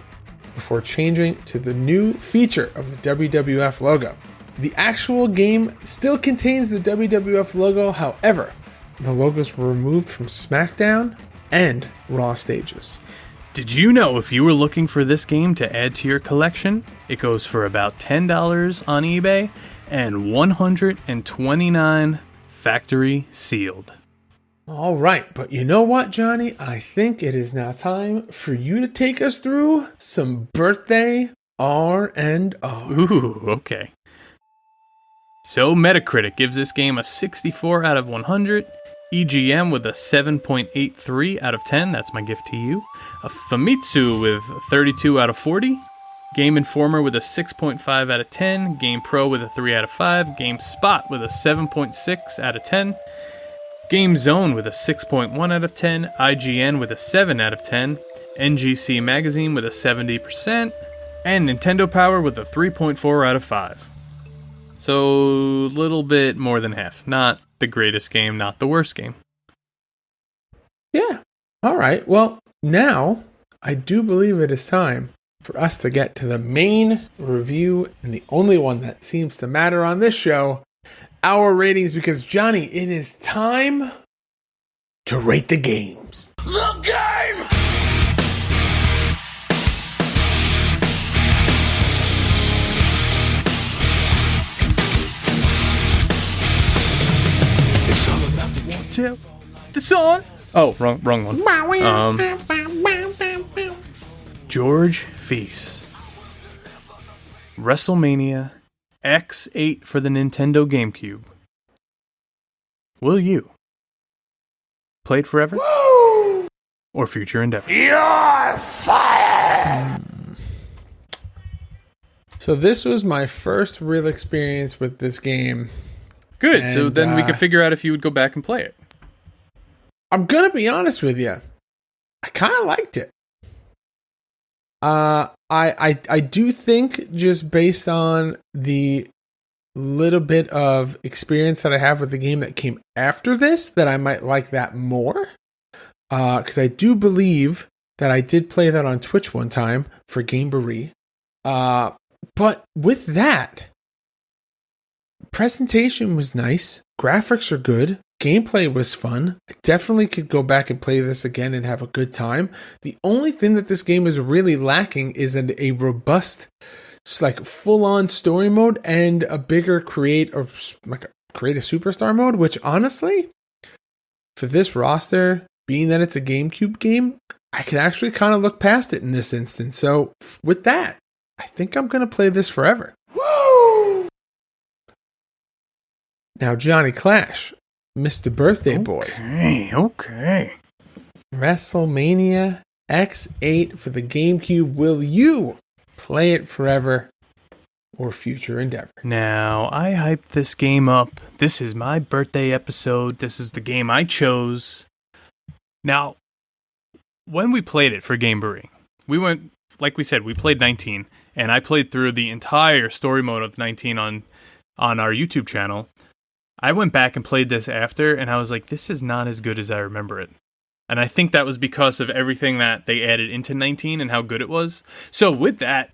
before changing to the new feature of the WWF logo. The actual game still contains the WWF logo, however, the logos were removed from SmackDown and Raw stages. Did you know if you were looking for this game to add to your collection, it goes for about $10 on eBay and $129 factory sealed? All right, but you know what, Johnny? I think it is now time for you to take us through some birthday R&R. Ooh, okay. So Metacritic gives this game a 64 out of 100, EGM with a 7.83 out of 10, that's my gift to you, a Famitsu with 32 out of 40, Game Informer with a 6.5 out of 10, Game Pro with a 3 out of 5, GameSpot with a 7.6 out of 10, Game Zone with a 6.1 out of 10, IGN with a 7 out of 10, NGC Magazine with a 70%, and Nintendo Power with a 3.4 out of 5. So, a little bit more than half. Not the greatest game, not the worst game. Yeah. All right. Well, now I do believe it is time for us to get to the main review and the only one that seems to matter on this show, our ratings, because Johnny, it is time to rate the games. The game! The song. Oh, wrong one. George Feis. WrestleMania X8 for the Nintendo Gamecube. Will you play it forever? Woo! Or future endeavor? You're fired! So this was my first real experience with this game. Good. So And, then we can figure out if you would go back and play it. I'm gonna be honest with you. I kind of liked it. I do think, just based on the little bit of experience that I have with the game that came after this, that I might like that more. Because I do believe that I did play that on Twitch one time for Gameberry. But with that, presentation was nice. Graphics are good. Gameplay was fun. I definitely could go back and play this again and have a good time. The only thing that this game is really lacking is a robust, like full-on story mode and a bigger create a superstar mode, which honestly, for this roster, being that it's a GameCube game, I could actually kind of look past it in this instance. So with that, I think I'm going to play this forever. Woo! Now, Johnny Clash, Mr. Birthday Boy. Okay. WrestleMania X8 for the GameCube. Will you play it forever or future endeavor? Now, I hyped this game up. This is my birthday episode. This is the game I chose. Now, when we played it for Gameberry, we went, like we said, we played 19, and I played through the entire story mode of 19 on our YouTube channel. I went back and played this after, and I was like, this is not as good as I remember it. And I think that was because of everything that they added into 19 and how good it was. So with that,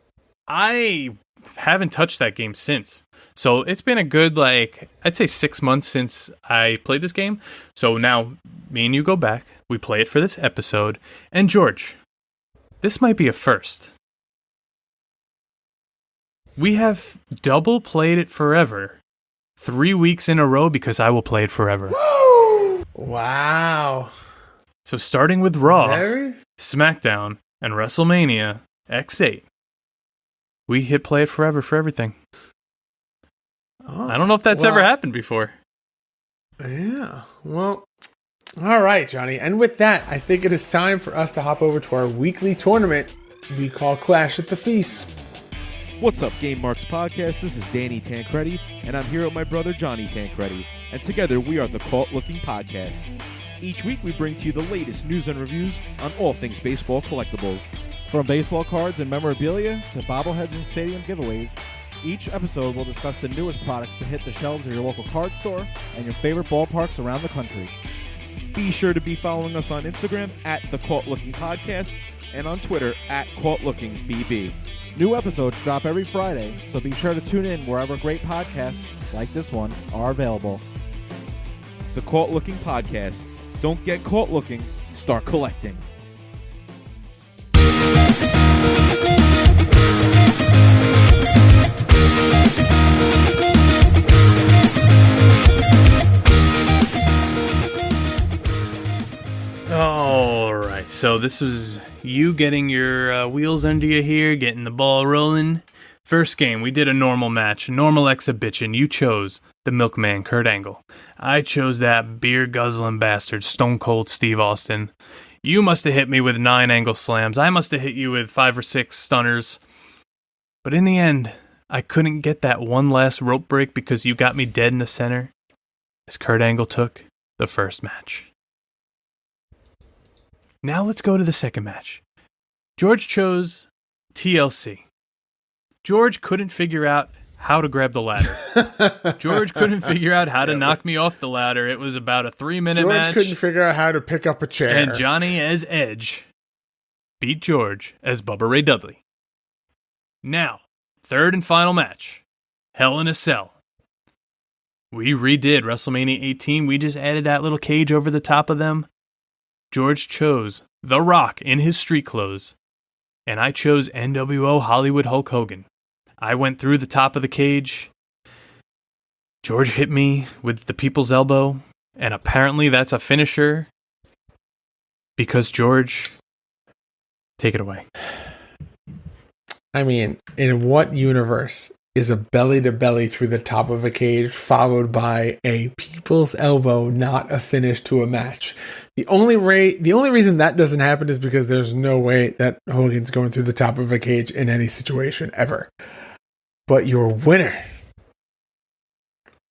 I haven't touched that game since. So it's been a good, I'd say 6 months since I played this game. So now, me and you go back, we play it for this episode. And George, this might be a first. We have double played it forever 3 weeks in a row because I will play it forever. Wow. So starting with Raw, Very? SmackDown, and WrestleMania X8. we hit play it forever for everything. Oh, I don't know if that's ever happened before. Yeah. Well, all right, Johnny. And with that, I think it is time for us to hop over to our weekly tournament we call Clash at the Feast. What's up, Game Marks Podcast? This is Danny Tancredi, and I'm here with my brother Johnny Tancredi, and together we are the Cult Looking Podcast. Each week we bring to you the latest news and reviews on all things baseball collectibles. From baseball cards and memorabilia to bobbleheads and stadium giveaways, each episode will discuss the newest products to hit the shelves of your local card store and your favorite ballparks around the country. Be sure to be following us on Instagram at the Cult Looking Podcast and on Twitter at CultLookingBB. New episodes drop every Friday, so be sure to tune in wherever great podcasts like this one are available. The Cult Looking Podcast. Don't get caught looking, start collecting. All right, so this was you getting your wheels under you here, getting the ball rolling. First game, we did a normal match, normal exhibition. You chose the Milkman, Kurt Angle. I chose that beer-guzzling bastard, Stone Cold Steve Austin. You must have hit me with 9 angle slams. I must have hit you with 5 or 6 stunners. But in the end, I couldn't get that one last rope break because you got me dead in the center, as Kurt Angle took the first match. Now let's go to the second match. George chose TLC. George couldn't figure out how to grab the ladder. George couldn't figure out how to knock me off the ladder. It was about a 3-minute match. George couldn't figure out how to pick up a chair. And Johnny as Edge beat George as Bubba Ray Dudley. Now, third and final match. Hell in a Cell. We redid WrestleMania 18. We just added that little cage over the top of them. George chose The Rock in his street clothes. And I chose NWO Hollywood Hulk Hogan. I went through the top of the cage. George hit me with the people's elbow. And apparently that's a finisher. Because George, take it away. I mean, in what universe is a belly-to-belly through the top of a cage followed by a people's elbow not a finish to a match? The only reason that doesn't happen is because there's no way that Hogan's going through the top of a cage in any situation ever. But your winner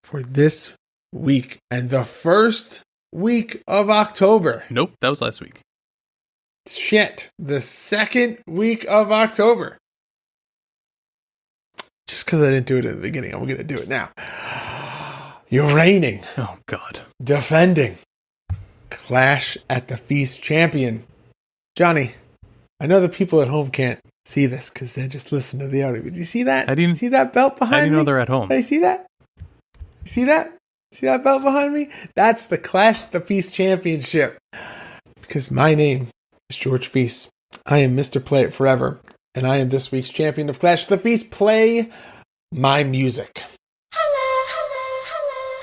for this week and the first week of October. Nope, that was last week. Shit, the second week of October. Just because I didn't do it at the beginning, I'm going to do it now. You're reigning. Oh, God. Defending. Clash at the Feast champion. Johnny, I know the people at home can't see this because they just listen to the audio. But do you see that? See that belt behind me? How do you know they're at home? Hey, see that? You see that? See that belt behind me? That's the Clash at the Feast championship. Because my name is George Feis. I am Mr. Play It Forever. And I am this week's champion of Clash at the Feast. Play my music.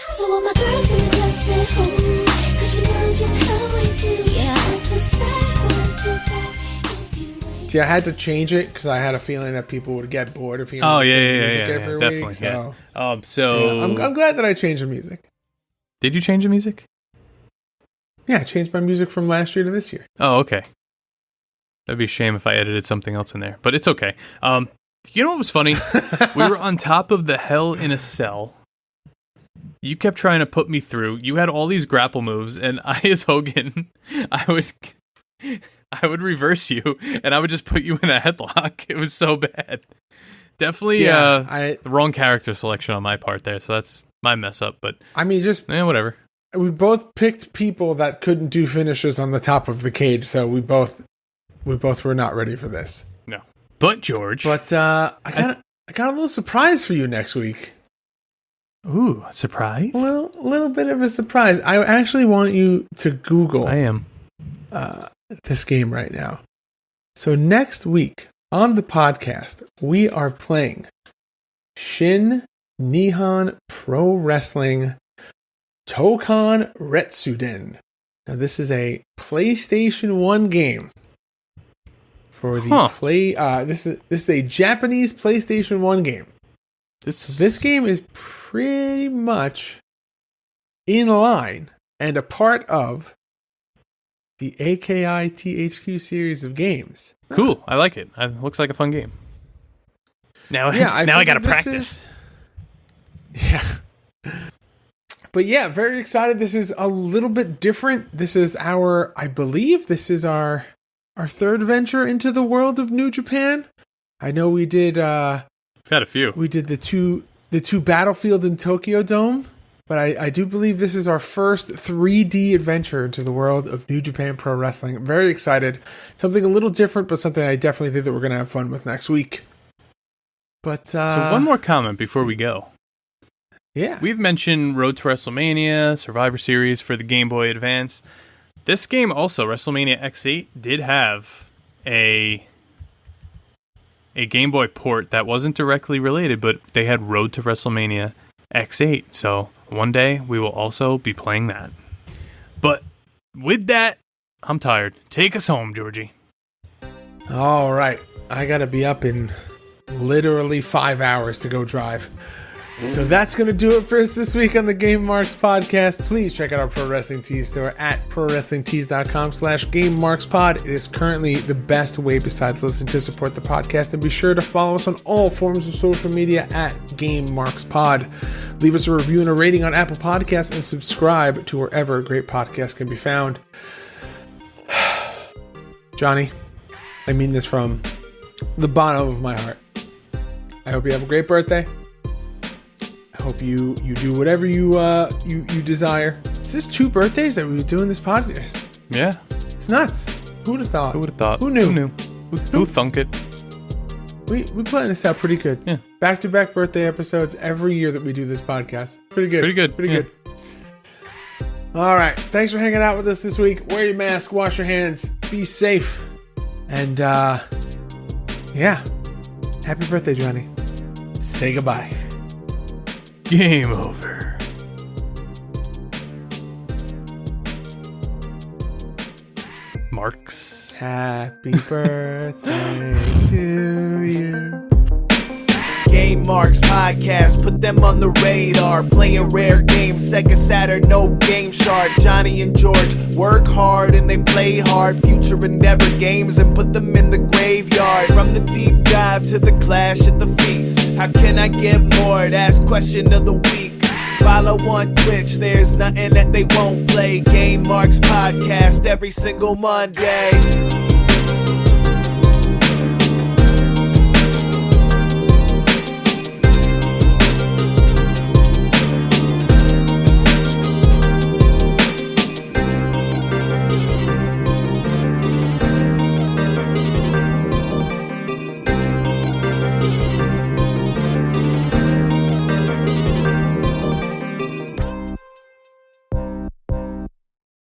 So all my girls in the club say home, 'cause you know just how I do. Yeah. To say one, two, if you wait. See, I had to change it because I had a feeling that people would get bored of hearing Oh, the yeah, same yeah, music yeah, every definitely. week. So, Yeah. I'm glad that I changed the music. Did you change the music? Yeah, I changed my music from last year to this year. Oh, okay. That'd be a shame if I edited something else in there, but it's okay. You know what was funny? We were on top of the Hell in a Cell. You kept trying to put me through. You had all these grapple moves, and I, as Hogan, I would reverse you, and I would just put you in a headlock. It was so bad. Definitely the wrong character selection on my part there, so that's my mess up. But I mean, just whatever. We both picked people that couldn't do finishes on the top of the cage, so we both were not ready for this. No, but George. But I got a little surprise for you next week. Ooh, surprise! A little bit of a surprise. I actually want you to Google. I am this game right now. So next week on the podcast, we are playing Shin Nihon Pro Wrestling Tokan Retsuden. Now this is a PlayStation 1 game for the play. This is a Japanese PlayStation 1 game. This game is pretty much in line and a part of the AKI THQ series of games. Cool. I like it. It looks like a fun game. Now I got to practice. Yeah. But yeah, very excited. This is a little bit different. This is I believe this is our third venture into the world of New Japan. I know we did We've had a few. We did the two Battlefield and Tokyo Dome, but I do believe this is our first 3D adventure into the world of New Japan Pro Wrestling. I'm very excited. Something a little different, but something I definitely think that we're going to have fun with next week. But so one more comment before we go. Yeah. We've mentioned Road to WrestleMania, Survivor Series for the Game Boy Advance. This game also, WrestleMania X8, did have a Game Boy port that wasn't directly related, but they had Road to WrestleMania X8. So one day we will also be playing that. But with that, I'm tired. Take us home, Georgie. All right. I got to be up in literally 5 hours to go drive. So that's going to do it for us this week on the Game Marks podcast. Please check out our Pro Wrestling Tees store at prowrestlingtees.com/GameMarksPod. It is currently the best way besides listening to support the podcast. And be sure to follow us on all forms of social media at GameMarksPod. Leave us a review and a rating on Apple Podcasts and subscribe to wherever great podcasts can be found. Johnny, I mean this from the bottom of my heart. I hope you have a great birthday. I hope you do whatever you desire. Is this 2 birthdays that we were doing this podcast? Yeah. It's nuts. Who would have thought? Who knew? Who thunk it? We plan this out pretty good. Yeah. Back-to-back birthday episodes every year that we do this podcast. Pretty good. Good. All right. Thanks for hanging out with us this week. Wear your mask. Wash your hands. Be safe. And, yeah. Happy birthday, Johnny. Say goodbye. Game over. Marks. Happy birthday to you. Game Marks Podcast, put them on the radar. Playing rare games, Sega Saturn, no Game Shark. Johnny and George work hard and they play hard. Future endeavor games and put them in the graveyard. From the deep dive to the clash at the feast. How can I get more? That's question of the week. Follow on Twitch, there's nothing that they won't play. Game Marks Podcast every single Monday.